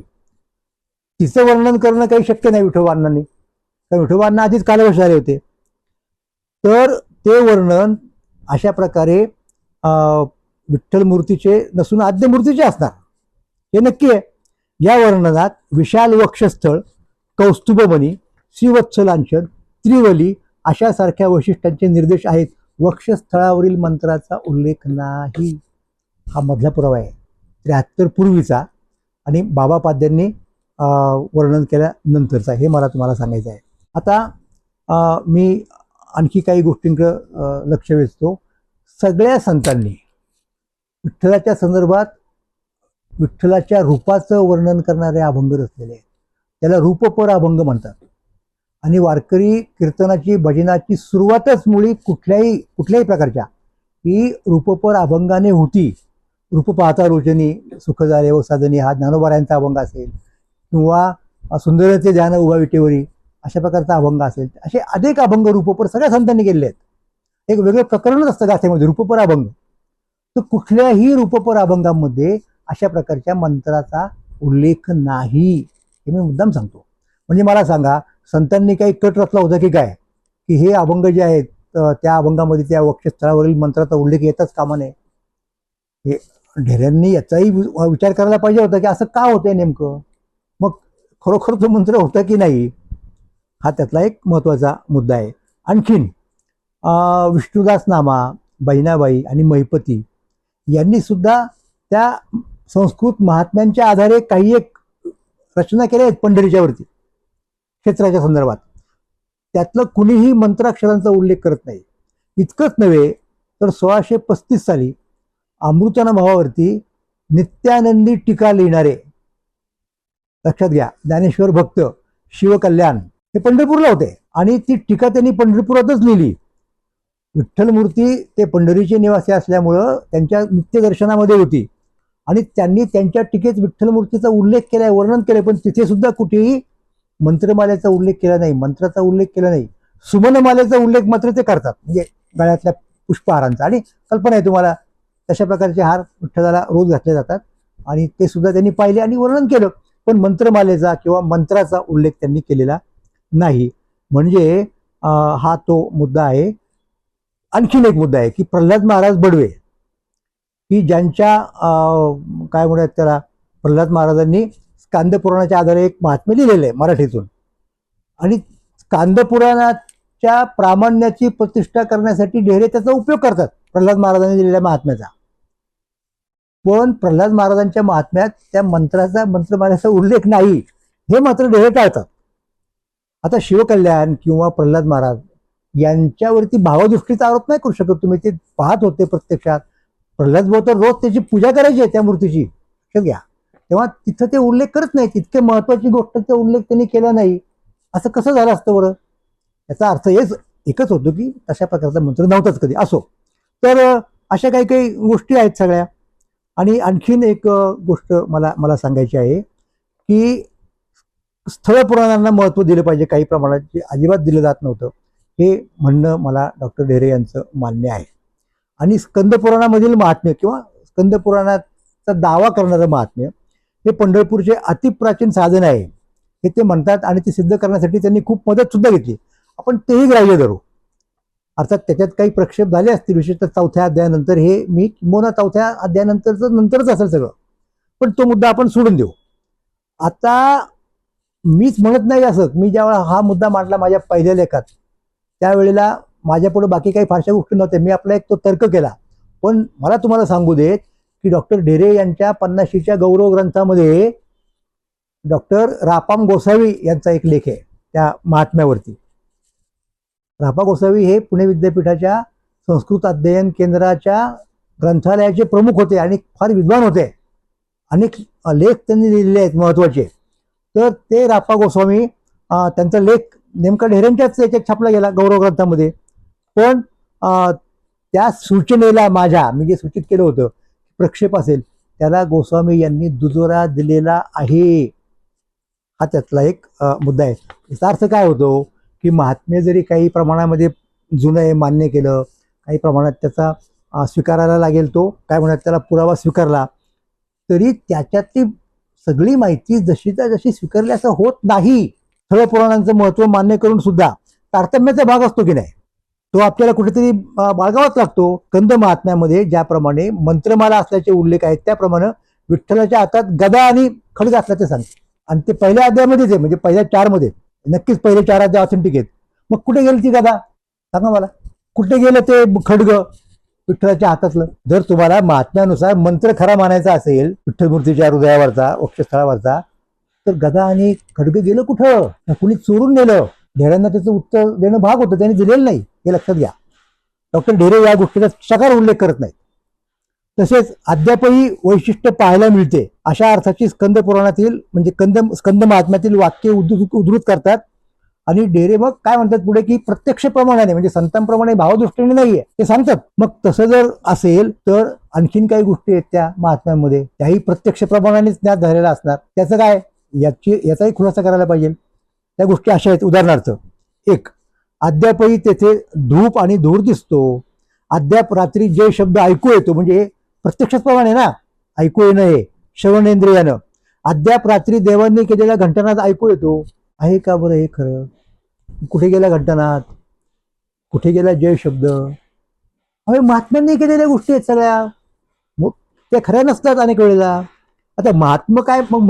तिचं वर्णन करणं काही शक्य नाही विठोबांनी. कारण विठोबांना आधीच कालवश झाले होते. तर ते वर्णन अशा प्रकारे विठ्ठल मूर्तीचे नसून आद्य मूर्तीचे असणार हे नक्की आहे. या वर्णनात विशाल वक्षस्थळ, कौस्तुभमणी, श्रीवत्सलांचन, त्रिवली अशासारख्या वैशिष्ट्यांचे निर्देश आहेत. वक्षस्थळावरील मंत्राचा उल्लेख नाही. हा मधला पुरावा आहे 73 पूर्वीचा आणि बाबा पाद्यांनी वर्णन केल्यानंतरचा. हे मला तुम्हाला सांगायचं आहे. आता मी आणखी काही गोष्टींकडे लक्ष वेधतो. सगळ्या संतांनी विठ्ठलाच्या संदर्भात विठ्ठलाच्या रूपाचं वर्णन करणारे अभंग रचलेले आहेत. त्याला रूपपर अभंग म्हणतात. आणि वारकरी कीर्तनाची भजनाची सुरुवातच मुळी कुठल्याही प्रकारच्या ही रूपपर अभंगाने होती. रूप पाहता रोचनी सुख झाले व साधनी हा ज्ञानोबारायांचा अभंग असेल, किंवा सुंदरते ध्यान उभा विटेवरी अशा प्रकारचा अभंग असेल. असे अनेक अभंग रूपपर सगळ्या संतांनी केलेले आहेत. एक वेगळं प्रकरणच असतं गाथेमध्ये रूपपर अभंग. तर कुठल्याही रूपपर अभंगामध्ये अशा प्रकारच्या मंत्राचा उल्लेख नाही, हे मी मुद्दाम सांगतो. म्हणजे मला सांगा, संतांनी काही कट रचला होता की काय, की हे अभंग जे आहेत त्या अभंगामध्ये त्या वक्षस्थळावरील मंत्राचा उल्लेख येताच कामा नये? हे ढेऱ्यांनी याचाही विचार करायला पाहिजे होता की असं का होतंय नेमकं, मग खरोखर तो मंत्र होता की नाही, हा त्यातला एक महत्त्वाचा मुद्दा आहे. आणखीन विष्णुदास नामा, बहिणाबाई आणि महिपती यांनी सुद्धा त्या संस्कृत महात्म्यांच्या आधारे काही एक रचना केल्या आहेत पंढरीच्या वरती क्षेत्राच्या संदर्भात. त्यातलं कुणीही मंत्राक्षरांचा उल्लेख करत नाही. इतकंच नव्हे तर 1635 साली अमृतानुभवावरती नित्यानंदी टीका लिहिणारे, लक्षात घ्या, ज्ञानेश्वर भक्त शिवकल्याण हे पंढरपूरला होते आणि ती टीका त्यांनी पंढरपुरातच लिहिली. विठ्ठलमूर्ती ते पंढरीचे निवासी असल्यामुळं त्यांच्या नित्यदर्शनामध्ये होती आणि त्यांनी त्यांच्या टीकेत विठ्ठलमूर्तीचा उल्लेख केलाय, वर्णन केलंय, पण तिथे सुद्धा कुठेही मंत्रमालेचा उल्लेख केला नाही, मंत्राचा उल्लेख केला नाही. सुमनमालेचा उल्लेख मात्र ते करतात, म्हणजे गळ्यातल्या पुष्पहारांचा. आणि कल्पना आहे तुम्हाला, तशा प्रकारचे हार विठ्ठलाला रोज घातले जातात आणि ते सुद्धा त्यांनी पाहिले आणि वर्णन केलं, पण मंत्रमालेचा किंवा मंत्राचा उल्लेख त्यांनी केलेला नाही. म्हणजे हा तो मुद्दा आहे. आणखीन एक मुद्दा आहे की प्रल्हाद महाराज बडवे, की ज्यांच्या काय म्हणतात त्याला, प्रल्हाद महाराजांनी स्कांदपुराणाच्या आधारे एक महात्म्य लिहिलेलं आहे मराठीतून, आणि स्कांदपुराणाच्या प्रामाण्याची प्रतिष्ठा करण्यासाठी ढेरे त्याचा उपयोग करतात प्रल्हाद महाराजांनी दिलेल्या महात्म्याचा. पण प्रल्हाद महाराजांच्या महात्म्यात त्या मंत्रमालेचा उल्लेख नाही, हे मात्र ढेरे टाळतात. आता शिवकल्याण किंवा प्रल्हाद महाराज यांच्यावरती भावदृष्टीचा आरोप नाही करू शकत तुम्ही, ते पाहत होते प्रत्यक्षात. प्रल्हाद भाऊ तर रोज त्याची पूजा करायची आहे त्या मूर्तीची, लक्षात घ्या. तेव्हा तिथं ते उल्लेख करत नाही, तितके महत्वाची गोष्टचा उल्लेख त्यांनी केला नाही. असं कसं झालं असतं बरं? याचा अर्थ हेच एकच होतो की तशा प्रकारचा मंत्र नव्हताच कधी. असो, तर अशा काही काही गोष्टी आहेत सगळ्या. आणि आणखीन एक गोष्ट मला सांगायची आहे की स्थळ पुराणांना महत्त्व दिलं पाहिजे काही प्रमाणात, जे अजिबात दिलं जात नव्हतं, हे म्हणणं मला डॉक्टर ढेरे यांचं मान्य आहे. आणि स्कंदपुराणामधील महात्म्य किंवा स्कंदपुराणाचा दावा करणारं महात्म्य हे पंढरपूरचे अतिप्राचीन साधन आहे, हे ते म्हणतात. आणि ते सिद्ध करण्यासाठी त्यांनी खूप मदत सुद्धा घेतली. आपण तेही ग्राह्य धरू. अर्थात त्याच्यात काही प्रक्षेप झाले असतील, विशेषतः 4थ्या अध्यायानंतर. हे मी किंवा 4थ्या अध्यायानंतरच असेल सगळं, पण तो मुद्दा आपण सोडून देऊ. आता मीच म्हणत नाही असं, मी ज्यावेळेला हा मुद्दा मांडला माझ्या पहिल्या लेखात, त्यावेळेला माझ्यापुढे बाकी काही फारशा गोष्टी नव्हत्या, मी आपला एक तो तर्क केला. पण मला तुम्हाला सांगू देत की डॉक्टर ढेरे यांच्या 50शीच्या गौरव ग्रंथामध्ये डॉक्टर रापाम गोसावी यांचा एक लेख आहे त्या महात्म्यावरती. रापा गोसावी हे पुणे विद्यापीठाच्या संस्कृत अध्ययन केंद्राच्या ग्रंथालयाचे प्रमुख होते आणि फार विद्वान होते. अनेक लेख त्यांनी लिहिलेले आहेत महत्त्वाचे. तर ते रापा गोस्वामी, त्यांचा लेख नेमका ढेऱ्यांच्याच याच्यात छापला गेला गौरव ग्रंथामध्ये. पण त्या सूचनेला मी जे सूचित केलं होतं प्रक्षेप असेल, त्याला गोस्वामी यांनी दुजोरा दिलेला आहे. हा त्यातला एक मुद्दा आहे. याचा अर्थ काय होतो की महात्म्य जरी काही प्रमाणामध्ये जुनं आहे मान्य केलं, काही प्रमाणात त्याचा स्वीकारायला लागेल, तो काय म्हणतात त्याला पुरावा स्वीकारला, तरी त्याच्यातली सगळी माहिती जशीच्या जशी स्वीकारली असं होत नाही. स्थळ पुराणांचं महत्त्व मान्य करून सुद्धा तारतम्याचा भाग असतो की नाही, तो आपल्याला कुठेतरी बाळगावाच लागतो. कंद महात्म्यामध्ये ज्याप्रमाणे मंत्रमाला असल्याचे उल्लेख आहेत, त्याप्रमाणे विठ्ठलाच्या हातात गदा आणि खड्ग असल्याचे सांगते. आणि ते पहिल्या अध्यायामध्येच आहे, म्हणजे पहिल्या 4 मध्ये नक्कीच पहिले 4 अध्याय ऑथेंटिक आहेत. मग कुठे गेली ती गदा, सांगा मला, कुठे गेलं ते खड्ग विठ्ठलाच्या हातातलं? जर तुम्हाला महात्म्यानुसार मंत्र खरा मानायचा असेल विठ्ठलमूर्तीच्या हृदयावरचा, वक्षस्थळावरचा, तर गदा आणि खड्ग गेलं कुठं? कुणी चोरून नेलं. ढेऱ्यांना त्याचं उत्तर देणं भाग होतं, त्यांनी दिलेलं नाही, हे लक्षात घ्या. डॉक्टर ढेरे या गोष्टीचा सकार उल्लेख करत नाहीत. तसेच अद्यापही वैशिष्ट्य पाहायला मिळते अशा अर्थाची स्कंद पुराणातील म्हणजे स्कंद महात्म्यातील वाक्य उद्धृत करतात. आणि ढेरे मग काय म्हणतात पुढे की प्रत्यक्ष प्रमाणाने, म्हणजे संतांप्रमाणे भावदृष्टीने नाहीये ते सांगतात. मग तसं जर असेल तर आणखीन काही गोष्टी आहेत त्या महात्म्यांमध्ये, त्याही प्रत्यक्ष प्रमाणानेच ज्ञात झालेला असणार. त्याचं काय, याचाही खुलासा करायला पाहिजे. त्या गोष्टी अशा आहेत. उदाहरणार्थ, 1, अद्यापही तेथे धूप आणि धूर दिसतो. अद्याप रात्री जे शब्द ऐकू येतो, म्हणजे प्रत्यक्षच प्रमाणे ना, ऐकू येणं हे श्रवणेंद्रियानं. अद्याप रात्री देवांनी केलेला घंटानाद ऐकू येतो. आहे का बरं हे खरं? कुठे गेला घंटानाद? कुठे गेला जय शब्द? अरे महात्म्यांनी केलेल्या गोष्टी आहेत सगळ्या, मग त्या खऱ्या नसतात अनेक वेळेला. आता महात्मा काय, मग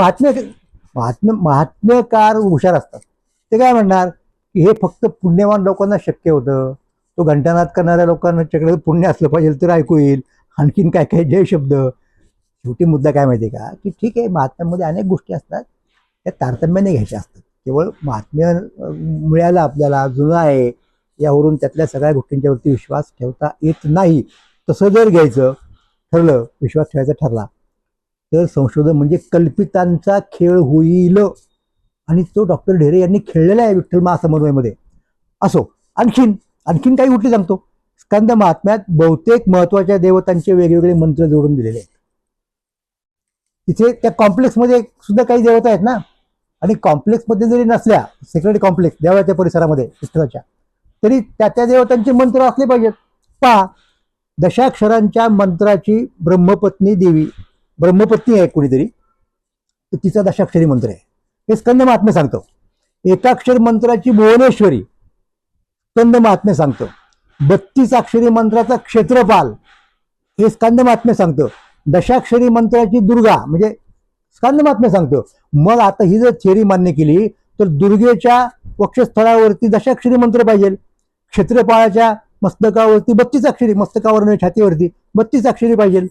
महात्म्यकार हुशार असतात. ते काय म्हणणार की हे फक्त पुण्यवान लोकांना शक्य होतं, तो घंटानाद करणाऱ्या लोकांना पुण्य असलं पाहिजे तर ऐकू येईल. आणखीन काय काय जय शब्द. शेवटी मुद्दा काय माहिती आहे का, की ठीक आहे महात्म्यामध्ये अनेक गोष्टी असतात, त्या तारतम्याने घ्यायच्या असतात. केवळ महात्म्य मिळालं आपल्याला जुनं आहे यावरून त्यातल्या सगळ्या गोष्टींच्यावरती विश्वास ठेवता येत नाही. तसं जर घ्यायचं ठरलं, विश्वास ठेवायचा ठरला, तर संशोधन म्हणजे कल्पितांचा खेळ होईल. आणि तो डॉक्टर ढेरे यांनी खेळलेला आहे विठ्ठल महासमन्वयमध्ये. असो, आणखीन काही गोष्टी सांगतो. स्कंद महात्म्यात बहुतेक महत्वाच्या देवतांचे वेगवेगळे मंत्र जोडून दिलेले आहेत. तिथे त्या कॉम्प्लेक्समध्ये सुद्धा काही देवता आहेत ना, आणि कॉम्प्लेक्समध्ये जरी नसल्या, सेक्रेट कॉम्प्लेक्स देवाच्या परिसरामध्ये विठ्ठलाच्या, तरी त्या देवतांचे मंत्र असले पाहिजेत. पहा, दशाक्षरांच्या मंत्राची ब्रह्मपत्नी देवी, ब्रह्मपत्नी आहे कोणीतरी, तर तिचा दशाक्षरी मंत्र आहे, हे स्कंद महात्म्य सांगतो. एकाक्षर मंत्राची भुवनेश्वरी, स्कंद महात्म्य सांगतो. 32 अक्षरी मंत्राचा क्षेत्रपाल, हे स्कंद महात्म्य सांगतो. दशाक्षरी मंत्राची दुर्गा म्हणजे स्कंद महात्म्य सांगतो. मग आता ही जर थिअरी मान्य केली तर दुर्गेच्या वक्षस्थळावरती दशाक्षरी मंत्र पाहिजे, क्षेत्रपाळाच्या मस्तकावरती 32 अक्षरी, मस्तकावर छातीवरती 32 अक्षरी पाहिजे,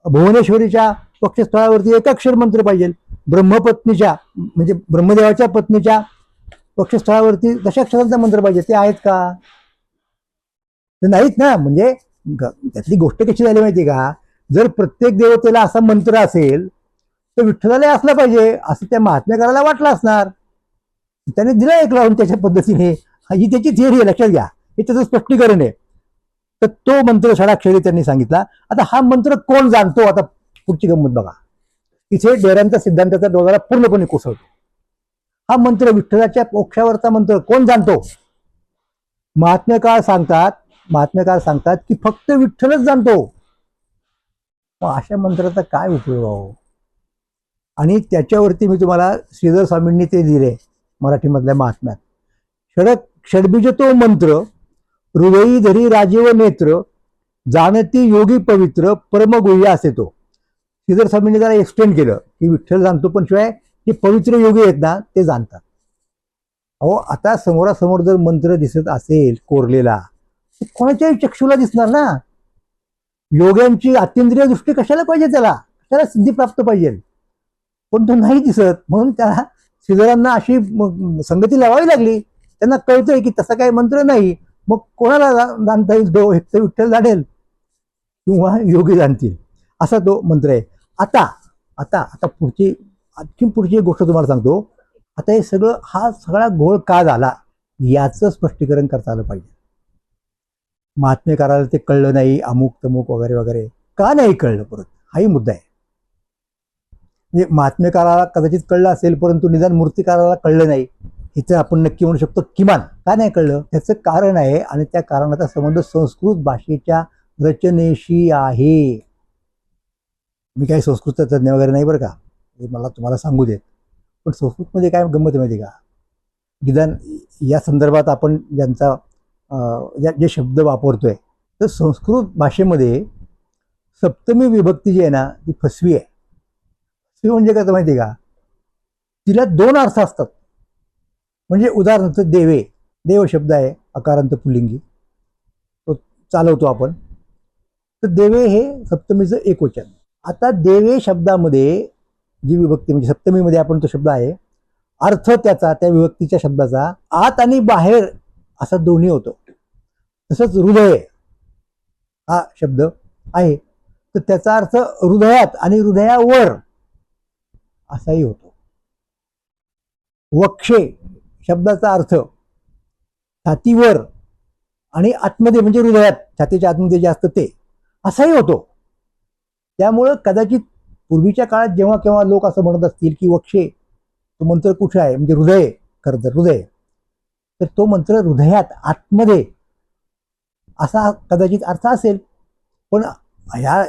भुवनेश्वरीच्या वक्षस्थळावरती एकाक्षर मंत्र पाहिजे, ब्रह्मपत्नीच्या म्हणजे ब्रह्मदेवाच्या पत्नीच्या वक्षस्थळावरती दशाक्षरांचा मंत्र पाहिजे. ते आहेत का? ते नाहीत ना. म्हणजे त्यातली गोष्ट कशी झाली माहिती का, जर प्रत्येक देवतेला असा मंत्र असेल तर विठ्ठलाला असला पाहिजे असं त्या महात्म्यकाराला वाटलं असणार. त्याने दिला एक लावून त्याच्या पद्धतीने. ही त्याची थिअरी आहे, लक्षात घ्या. हे त्याचं स्पष्टीकरण आहे. तर तो मंत्र षडाक्षरी त्यांनी सांगितला. आता हा मंत्र कोण जाणतो? आता पुढची गंमत बघा. इथे डेऱ्यांचा सिद्धांताचा डोळा पूर्णपणे कोसळतो. हा मंत्र विठ्ठलाच्या मोक्षावरचा मंत्र कोण जाणतो? महात्म्यकार सांगतात की फक्त विठ्ठलच जाणतो. मग अशा मंत्राचा काय उपयोग हो? आणि त्याच्यावरती मी तुम्हाला श्रीधर स्वामींनी ते दिले मराठीमधल्या महात्म्यात. षडबीज तो मंत्र, हृदयी धरी राजीव नेत्र, जाणती योगी पवित्र परमगुह्य असे तो. श्रीधर स्वामींनी जरा एक्सटेंड केलं की विठ्ठल जाणतो, पण शिवाय जे पवित्र योगी आहेत ना ते जाणतात. अहो, आता समोरासमोर जर मंत्र दिसत असेल कोरलेला, कोणाच्याही चक्षुला दिसणार ना. योग्यांची अतिंद्रिय दृष्टी कशाला पाहिजे, कशाला सिद्धी प्राप्त पाहिजे, पण तो नाही दिसत. म्हणून त्याला श्रीधरांना अशी संगती लावावी लागली. त्यांना कळतंय की तसा काही मंत्र नाही. मग कोणाला जाणता येईल? तो एक तर विठ्ठल जाणेल किंवा योगी जाणतील, असा तो मंत्र आहे. आता आता आता पुढची गोष्ट तुम्हाला सांगतो. आता हे हा सगळा घोळ का झाला याचं स्पष्टीकरण करता आलं पाहिजे. महात्म्यकाराला ते कळलं नाही, अमुक तमुक वगैरे वगैरे, का नाही कळलं परत, हाही मुद्दा आहे. म्हणजे महात्म्यकाराला कदाचित कळलं असेल, परंतु निदान मूर्तिकाराला कळलं नाही, हिचं आपण नक्की म्हणू शकतो. किमान का नाही कळलं त्याचं कारण आहे, आणि त्या कारणाचा संबंध संस्कृत भाषेच्या रचनेशी आहे. मी काही संस्कृत तज्ञ वगैरे नाही बरं का, हे मला तुम्हाला सांगू देत. पण संस्कृतमध्ये काय गंमत माहिती का, निदान या संदर्भात आपण जे शब्द वापरतोय, तर संस्कृत भाषेमध्ये सप्तमी विभक्ती जी आहे ना ती फसवी आहे. फसवी म्हणजे काय माहिती का, तिला 2 अर्थ असतात. म्हणजे उदाहरणार्थ देव शब्द आहे, अकारांत पुल्लिंगी, तो चालवतो आपण. तर देवे हे सप्तमीचं एकवचन. आता देवे शब्दामध्ये जी विभक्ती म्हणजे सप्तमीमध्ये आपण तो शब्द आहे, अर्थ त्याचा त्या विभक्तीच्या शब्दाचा आत आणि बाहेर असा दोन्ही होतो. तसंच हृदय हा शब्द आहे, तर त्याचा अर्थ हृदयात आणि हृदयावर असाही होतो. वक्षे शब्दाचा अर्थ छातीवर आणि आतमध्ये म्हणजे हृदयात, छातीच्या आतमध्ये जे असतं ते असाही होतो. त्यामुळं कदाचित पूर्वीच्या काळात जेव्हा केव्हा लोक असं म्हणत असतील की वक्षे तो मंत्र कुठे आहे, म्हणजे हृदय, खरं तर हृदय, तर तो मंत्र हृदयात आतमध्ये असा कदाचित अर्थ असेल. पण ह्या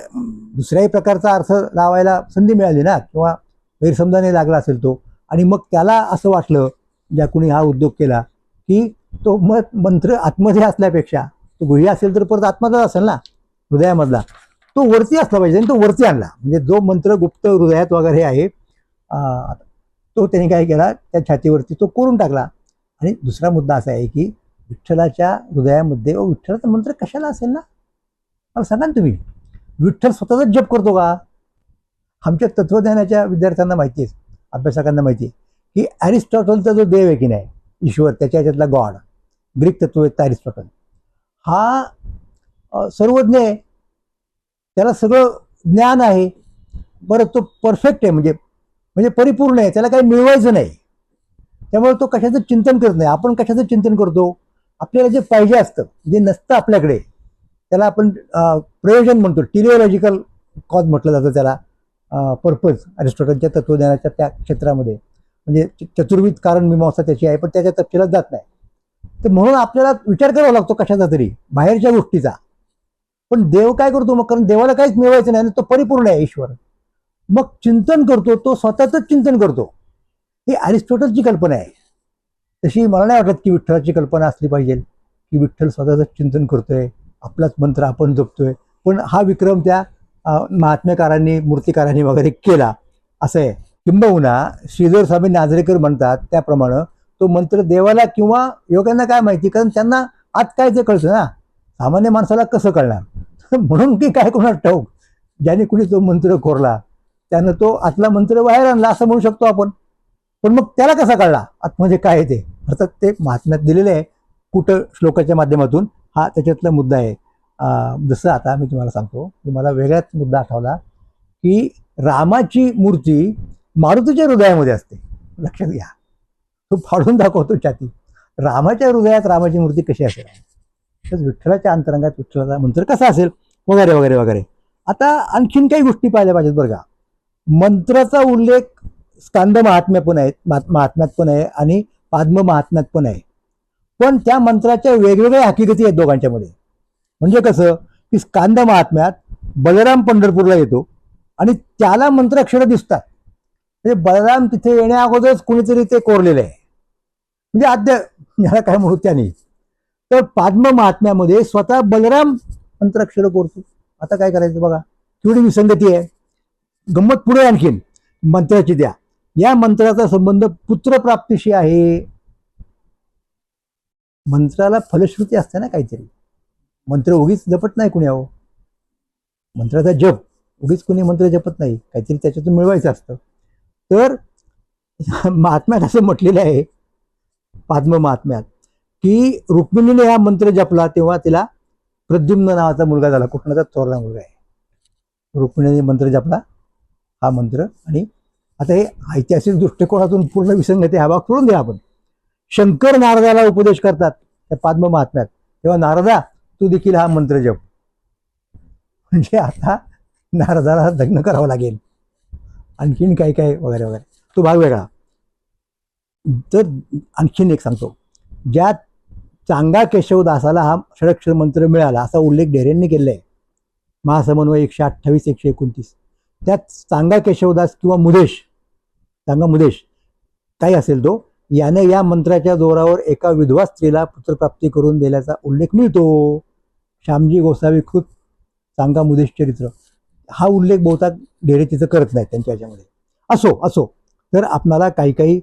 दुसऱ्याही प्रकारचा अर्थ लावायला संधी मिळाली ना, किंवा गैरसमजाने लागला असेल तो, आणि मग त्याला असं वाटलं, ज्या कुणी हा उद्योग केला, की तो मंत्र आतमध्ये असल्यापेक्षा तो गुह्य असेल तर परत आतमधला असेल ना, हृदयामधला, तो वरती असला पाहिजे, आणि तो वरती आणला. म्हणजे जो मंत्र गुप्त हृदयात वगैरे आहे, तो त्याने काय केला, त्या छातीवरती तो कोरून टाकला. आणि दुसरा मुद्दा असा आहे की विठ्ठलाच्या हृदयामध्ये विठ्ठलाचा मंत्र कशाला असेल ना, मला सांगा ना तुम्ही. विठ्ठल स्वतःचाच जप करतो का? आमच्या तत्वज्ञानाच्या विद्यार्थ्यांना माहिती आहे, अभ्यासकांना माहिती आहे की अरिस्टॉटलचा जो देव आहे की नाही, ईश्वर, त्याच्या ह्याच्यातला गॉड, ग्रीक तत्ववेत्ता अरिस्टॉटल, हा सर्वज्ञ आहे, त्याला सगळं ज्ञान आहे. बरं, तो परफेक्ट आहे, म्हणजे म्हणजे परिपूर्ण आहे, त्याला काही मिळवायचं नाही. त्यामुळे तो कशाचं चिंतन करत नाही. आपण कशाचं चिंतन करतो? आपल्याला जे पाहिजे असतं, जे नसतं आपल्याकडे, त्याला आपण प्रयोजन म्हणतो, टिलिओलॉजिकल कॉज म्हटलं जातं त्याला, पर्पज अरिस्टॉटलच्या तत्वज्ञानाच्या त्या क्षेत्रामध्ये. म्हणजे चतुर्विध कारण मीमांसा त्याची आहे, पण त्याच्या तपशिलात जात नाही. तर म्हणून आपल्याला विचार करावा लागतो कशाचा तरी, बाहेरच्या गोष्टीचा. पण देव काय करतो मग? कारण देवाला काहीच मिळवायचं नाही, तो परिपूर्ण आहे ईश्वर. मग चिंतन करतो, तो स्वतःच चिंतन करतो. ही अरिस्टॉटलची कल्पना आहे. तशी मला नाही वाटत की विठ्ठलाची कल्पना असली पाहिजे की विठ्ठल स्वतःच चिंतन करतोय, आपलाच मंत्र आपण जपतोय. पण हा विक्रम त्या महात्म्यकारांनी, मूर्तिकारांनी वगैरे केला असं आहे. किंबहुना श्रीधर स्वामी नाझरेकर म्हणतात त्याप्रमाणे तो मंत्र देवाला किंवा योग्यांना काय माहिती, कारण त्यांना आत काय ते कळतं ना, सामान्य माणसाला कसं कळणार? म्हणून की काय कोणाला ठाऊक, ज्याने कुणी तो मंत्र कोरला त्यानं तो आतला मंत्र बाहेर आणला असं म्हणू शकतो आपण. पण मग त्याला कसा कळला आतमध्ये काय आहे ते? अर्थात ते महात्म्यात दिलेले आहे कुठ श्लोकाच्या माध्यमातून, हा त्याच्यातला मुद्दा आहे. जसं आता मी तुम्हाला सांगतो की मला वेगळाच मुद्दा आठवला की रामाची मूर्ती मारुतीच्या हृदयामध्ये असते. लक्षात घ्या, तो फाडून दाखवतो छाती. रामाच्या हृदयात रामाची मूर्ती कशी असेल? तर विठ्ठलाच्या अंतरंगात विठ्ठलाचा मंत्र कसा असेल, वगैरे वगैरे वगैरे. आता आणखीन काही गोष्टी पाहिल्या पाहिजेत बरं का. मंत्राचा उल्लेख स्कांद महात्म्य पण आहेत, महात्म्यात पण आहे, आणि पाद्म महात्म्यात पण आहे. पण त्या मंत्राच्या वेगवेगळ्या हकीकती आहेत दोघांच्या मध्ये. म्हणजे कसं की स्कांद महात्म्यात बलराम पंढरपूरला येतो आणि त्याला मंत्राक्षर दिसतात. म्हणजे बलराम तिथे येण्या अगोदरच कुणीतरी ते कोरलेलं आहे, म्हणजे आद्य याला काय म्हणू त्याने. तर पाद्म महात्म्यामध्ये स्वतः बलराम मंत्राक्षर कोरतो. आता काय करायचं बघा, केवढी विसंगती आहे. गंमत पुढे आणखीन मंत्राची द्या. या मंत्राचा संबंध पुत्रप्राप्तीशी आहे. मंत्राला फलश्रुती असते ना काहीतरी. मंत्र उगीच जपत नाही कुणी. अहो, मंत्राचा जप उगीच कुणी मंत्र जपत नाही, काहीतरी त्याच्यातून मिळवायचं असतं. तर महात्म्यात असं म्हटलेलं आहे, पाद्म महात्म्यात, की रुक्मिणीने हा मंत्र जपला तेव्हा तिला प्रद्युम्न नावाचा मुलगा झाला. कृष्णाचा थोरला मुलगा आहे. रुक्मिणीने मंत्र जपला हा मंत्र. आणि आता हे ऐतिहासिक दृष्टिकोनातून पूर्ण विसंगती, हा भाग सोडून द्या आपण. शंकर नारदाला उपदेश करतात त्या पाद्म महात्म्यात, तेव्हा नारदा तू देखील हा मंत्र जप. म्हणजे आता नारदाला लग्न करावं लागेल, आणखीन काय काय वगैरे वगैरे, तो भाग वेगळा. तर आणखीन एक सांगतो, ज्या चांगा केशवदासाला हा षडक्षर मंत्र मिळाला असा उल्लेख ढेरेंनी केलेला आहे, महासमन्वय 128 129. त्यात चांगा केशवदास किंवा मुदेश, चांगा मुदेश काही असेल तो, याने या मंत्राच्या जोरावर एका विधवा स्त्रीला पुत्रप्राप्ती करून दिल्याचा उल्लेख मिळतो. श्यामजी गोसावी कृत चांगा मुदेश चरित्र, हा उल्लेख बहुतांश ढेरे तिथं करत नाहीत त्यांच्या याच्यामध्ये. असो असो, तर आपणाला काही काही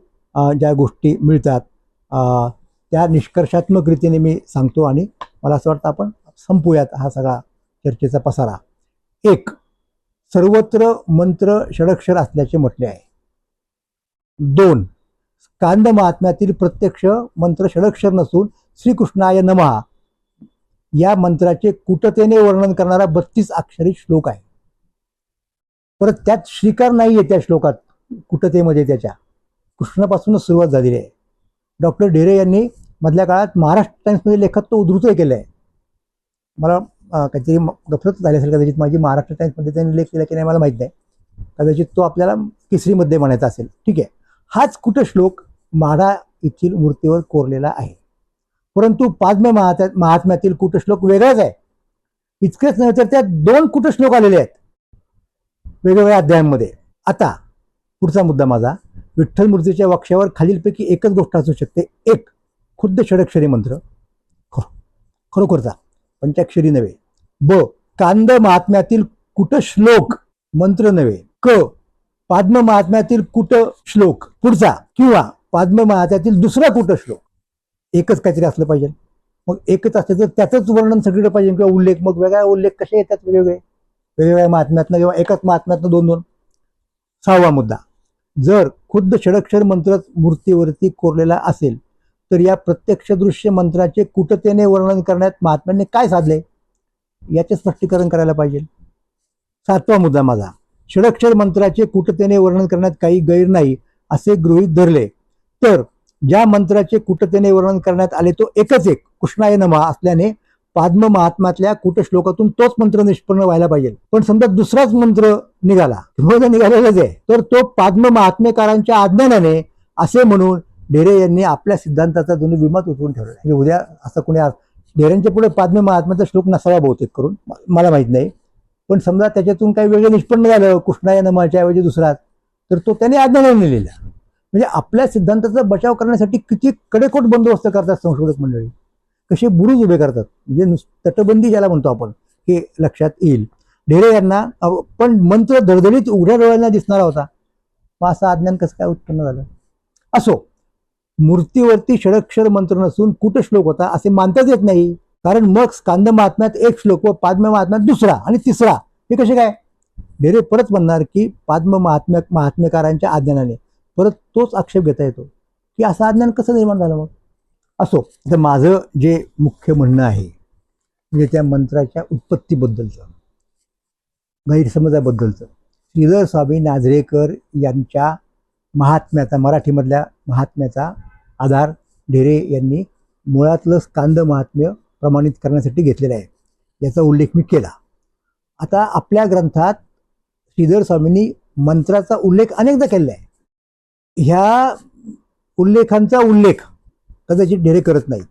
ज्या गोष्टी मिळतात त्या निष्कर्षात्मक रीतीने मी सांगतो, आणि मला असं वाटतं आपण संपूयात हा सगळा चर्चेचा पसारा. एक, सर्वत्र मंत्र षडक्षर असल्याचे म्हटले आहे. 2, स्कांद महात्म्यातील प्रत्यक्ष मंत्र षडक्षर नसून श्रीकृष्णाय नमः या मंत्राचे कुटतेने वर्णन करणारा 32 अक्षरी श्लोक आहे. परत त्यात श्रीकार नाहीये त्या श्लोकात, कुटतेमध्ये त्याच्या कृष्णापासूनच सुरुवात झालेली आहे. डॉक्टर ढेरे यांनी मधल्या काळात महाराष्ट्र टाइम्समध्ये लेखात तो उद्धृत केला आहे. मला काहीतरी गफलत झाली असेल कदाचित माझी, महाराष्ट्र टाइम्समध्ये त्यांनी लेख केला की नाही मला माहीत नाही, कदाचित तो आपल्याला केसरीमध्ये म्हणायचा असेल. ठीक आहे, हाच कुटश्लोक माढा येथील मूर्तीवर कोरलेला आहे. परंतु पाद्म महात्म्यातील कुटश्लोक वेगळाच आहे. इतकेच नव्हे तर त्यात 2 कुटश्लोक आलेले आहेत वेगवेगळ्या अध्यायांमध्ये. आता पुढचा मुद्दा माझा, विठ्ठल मूर्तीच्या वक्ष्यावर खालीलपैकी एकच गोष्ट असू शकते. एक, खुद्द षडक्षरी मंत्र, खरोखरचा, पंचाक्षरी नव्हे. ब, कांद महात्म्यातील कुटश्लोक, मंत्र नव्हे. क, पाद्म महात्म्यातील कुटश्लोक पुढचा, किंवा पाद्म महात्म्यातील दुसरा कुटश्लोक. एकच काहीतरी असलं पाहिजे. मग एकच असलं तर त्याचंच वर्णन सगळीकडे पाहिजे किंवा उल्लेख. मग वेगळा उल्लेख कसे येतात वेगवेगळे, वेगवेगळ्या महात्म्यातनं किंवा एकाच महात्म्यातनं 2-2. 6वा मुद्दा, जर खुद्द षडक्षर मंत्र मूर्तीवरती कोरलेला असेल तर या प्रत्यक्ष दृश्य मंत्राचे कुटतेने वर्णन करण्यात महात्म्यांनी काय साधले याचे स्पष्टीकरण करायला पाहिजे. 7वा मुद्दा माझा, षडक्षर मंत्राचे कुटतेने वर्णन करण्यात काही गैर नाही असे गृहीत धरले तर ज्या मंत्राचे कुटतेने वर्णन करण्यात आले तो एकच एक, कृष्णाय नमः असल्याने पाद्म महात्म्यातल्या कुटश्लोकातून तोच मंत्र निष्पन्न व्हायला पाहिजे. पण समजा दुसराच मंत्र निघाला किंवा निघालेलाच आहे तर तो पाद्म महात्मेकारांच्या आज्ञानाने असे म्हणून ढेरे यांनी आपल्या सिद्धांताचा दोन्ही विमत उचलून ठेवला. म्हणजे उद्या असं कोणी ढेऱ्यांच्या पुढे पाद्म महात्म्याचा श्लोक नसावा बहुतेक करून, मला माहित नाही. पण समजा त्याच्यातून काही वेगळं निष्पन्न झालं कृष्णाय नमःच्या ऐवजी दुसरा, तर तो त्याने आज्ञानाने लिहिला. म्हणजे आपल्या सिद्धांताचा बचाव करण्यासाठी किती कडेकोट बंदोबस्त करतात संशोधक मंडळी, कसे बुरुज उभे करतात. म्हणजे तटबंदी ज्याला म्हणतो आपण, हे लक्षात येईल. ढेरे यांना पण मंत्र धडधडीत उघड्या डोळ्यांना दिसणारा होता, मग असं अज्ञान कसं काय उत्पन्न झालं. असो, मूर्तीवरती षडक्षर मंत्र नसून कुटश्लोक होता असे मानताच येत नाही. कारण मग स्कांद महात्म्यात एक श्लोक व पाद्म महात्म्यात दुसरा आणि तिसरा, हे कसे काय. ढेरे परत म्हणणार की पाद्म महात्मेकारांच्या आज्ञानाने, परत तोच आक्षेप घेता येतो की असं अज्ञान कसं निर्माण झालं. मग असो, तर माझं जे मुख्य म्हणणं आहे म्हणजे त्या मंत्राच्या उत्पत्तीबद्दलचं, गैरसमजाबद्दलचं, श्रीधर स्वामी नाझरेकर यांच्या महात्म्याचा, मराठीमधल्या महात्म्याचा आधार ढेरे यांनी मुळातलं स्कांद महात्म्य प्रमाणित करण्यासाठी घेतलेला आहे, याचा उल्लेख मी केला. आता आपल्या ग्रंथात श्रीधर स्वामींनी मंत्राचा उल्लेख अनेकदा केलेला आहे. ह्या उल्लेखांचा उल्लेख कदाचित ढेरे करत नाहीत.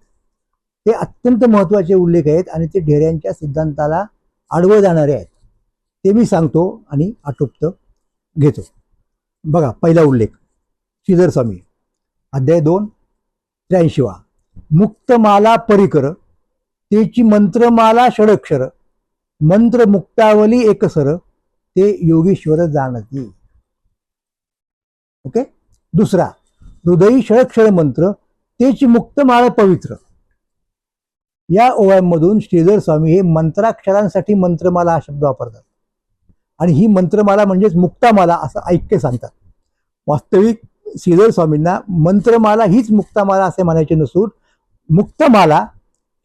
ते अत्यंत महत्त्वाचे उल्लेख आहेत आणि ते ढेऱ्यांच्या सिद्धांताला आडवं जाणारे आहेत. ते मी सांगतो आणि आटोपत घेतो. बघा, पहिला उल्लेख श्रीधर स्वामी, अध्याय 2, 83वा, मुक्तमाला परिकर तेची मंत्रमाला षडक्षर, मंत्र मुक्तावली एकसर, ते योगीश्वर जाणती. ओके. दुसरा, हृदयी षडक्षर मंत्र तेची मुक्तमाळ पवित्र. या ओव्यांमधून श्रीधर स्वामी हे मंत्राक्षरांसाठी मंत्रमाला हा शब्द वापरतात आणि ही मंत्रमाला म्हणजेच मुक्तामाला असं ऐक्य सांगतात. वास्तविक श्रीधर स्वामींना मंत्रमाला हीच मुक्तामाला असे म्हणायचे नसून मुक्तमाला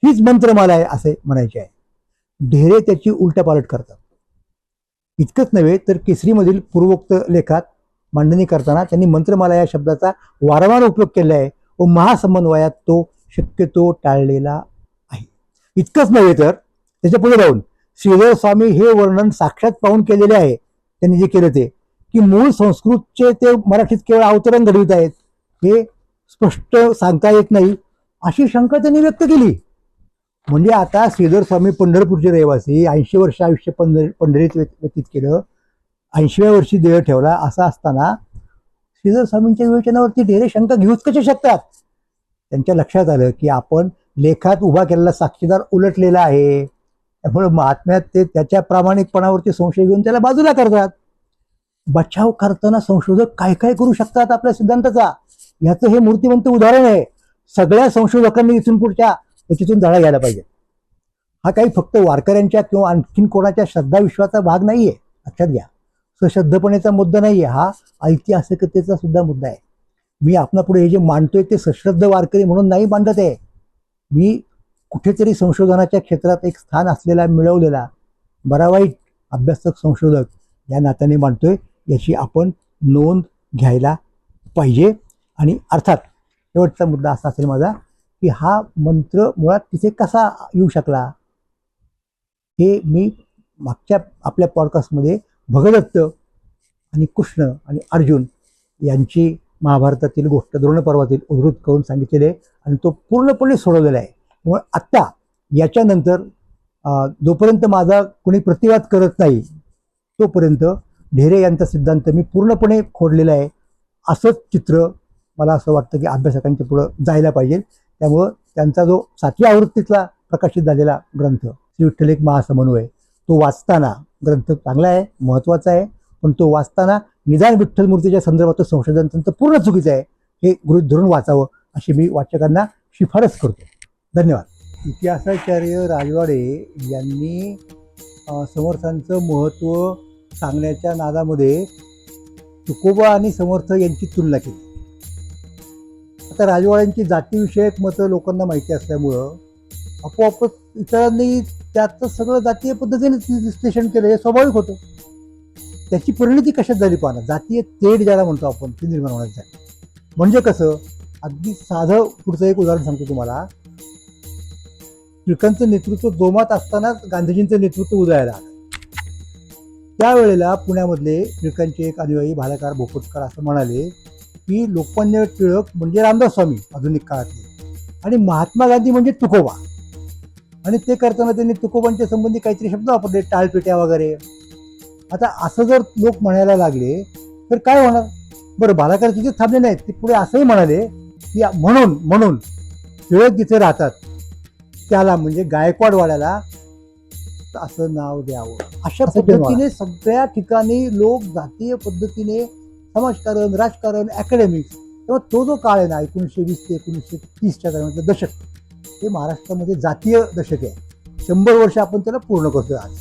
हीच मंत्रमाला आहे असे म्हणायचे आहे. ढेरे त्याची उलटापालट करतात. इतकंच नव्हे तर केसरीमधील पूर्वोक्त लेखात मांडणी करताना त्यांनी मंत्रमाला या शब्दाचा वारंवार उपयोग केला आहे व महासमन्वयात तो शक्यतो टाळलेला आहे. इतकंच नव्हे तर त्याच्या पुढे राहून श्रीधर स्वामी हे वर्णन साक्षात पाहून केलेले आहे. त्यांनी जे केलं ते की मूळ संस्कृतचे ते मराठीत केवळ अवतरण घडवित आहेत, हे स्पष्ट सांगता येत नाही अशी शंका त्यांनी व्यक्त केली. म्हणजे आता श्रीधर स्वामी पंढरपूरचे रहिवासी, 80 वर्ष आयुष्य पंढरीत व्यतीत केलं, 80व्या वर्षी देह ठेवला, असं असताना श्रीधर स्वामींच्या विवेचनावरती ढेरे शंका घेऊच कसे शकतात. त्यांच्या लक्षात आलं की आपण लेखात उभा केलेला साक्षीदार उलटलेला आहे, त्यामुळे महात्म्यात ते त्याच्या प्रामाणिकपणावरती संशय घेऊन त्याला बाजूला करतात. बचाव करताना संशोधक काय काय करू शकतात आपल्या सिद्धांताचा, याचं हे मूर्तिमंत उदाहरण आहे. सगळ्या संशोधकांनी इथून पुढच्या याच्यातून धडा घ्यायला पाहिजे. हा काही फक्त वारकऱ्यांच्या किंवा आणखीन कोणाच्या श्रद्धाविश्वाचा भाग नाहीये, लक्षात घ्या. सश्रद्धपणेचा मुद्दा नाहीये, हा ऐतिहासिकतेचा सुद्धा मुद्दा आहे. मी आपणापुढे हे जे मांडतोय ते सश्रद्ध वारकरी म्हणून नाही मांडत आहे. मी कुठेतरी संशोधनाच्या क्षेत्रात एक स्थान असलेला, मिळवलेला बरा वाईट अभ्यासक संशोधक या नात्याने मांडतोय, याची आपण नोंद घ्यायला पाहिजे. आणि अर्थात शेवटचा मुद्दा असा असेल माझा की हा मंत्र मुळात तिथे कसा येऊ शकला, हे मी मागच्या आपल्या पॉडकास्टमध्ये भगदत्त आणि कृष्ण आणि अर्जुन यांची महाभारतातील गोष्ट द्रोणपर्वातील उद्धृत करून सांगितलेले आहे आणि तो पूर्णपणे सोडवलेला आहे. त्यामुळे आत्ता याच्यानंतर जोपर्यंत माझा कोणी प्रतिवाद करत नाही तोपर्यंत ढेरे यांचा सिद्धांत मी पूर्णपणे खोडलेला आहे, असंच चित्र मला असं वाटतं की अभ्यासकांच्या पुढं जायला पाहिजे. त्यामुळं त्यांचा जो 7व्या आवृत्तीतला प्रकाशित झालेला ग्रंथ श्री विठ्ठल एक महासमन्वय, तो वाचताना ग्रंथ चांगला आहे, महत्त्वाचा आहे, पण तो वाचताना निदान विठ्ठल मूर्तीच्या संदर्भात संशोधन त्यांचं पूर्ण चुकीचं आहे हे गृहीत धरून वाचावं अशी मी वाचकांना शिफारस करतो. धन्यवाद. इतिहासाचार्य राजवाडे यांनी समर्थांचं महत्त्व सांगण्याच्या नादामध्ये तुकोबा आणि समर्थ यांची तुलना केली. आता राजवाड्यांची जातीविषयक मतं लोकांना माहिती असल्यामुळं आपोआपच इतरांनी त्याचं सगळं जातीय पद्धतीने विश्लेषण केलं, हे स्वाभाविक होतं. त्याची परिणती कशात झाली पाहणं, जातीय तेढ ज्याला म्हणतो आपण, ती निर्माण होण्यात झाली. म्हणजे कसं, अगदी साधं पुढचं एक उदाहरण सांगतो तुम्हाला. टिळकांचं नेतृत्व जोमात असतानाच गांधीजींचं नेतृत्व उदयाला आलं. त्यावेळेला पुण्यामधले टिळकांचे एक अनुयायी भालाकार भोपटकर असं म्हणाले की लोकमान्य टिळक म्हणजे रामदास स्वामी आधुनिक काळातले, आणि महात्मा गांधी म्हणजे तुकोबा. आणि ते करताना त्यांनी तुकोबांच्या संबंधी काहीतरी शब्द वापरले, टाळपेट्या वगैरे. आता असं जर लोक म्हणायला लागले तर काय होणार? बरं, भालाकर तिथे थांबले नाहीत, ते पुढे असंही म्हणाले की म्हणून टिळक जिथे राहतात त्याला म्हणजे गायकवाड वाड्याला असं नाव द्यावं. अशा पद्धतीने सगळ्या ठिकाणी लोक जातीय पद्धतीने समाजकारण, राजकारण, अकॅडमिक्स, तेव्हा तो जो काळ आहे ना 1920 ते 1930च्या दरम्यानचं दशक, हे महाराष्ट्रामध्ये जातीय दशक आहे. 100 वर्ष आपण त्याला पूर्ण करतोय आज.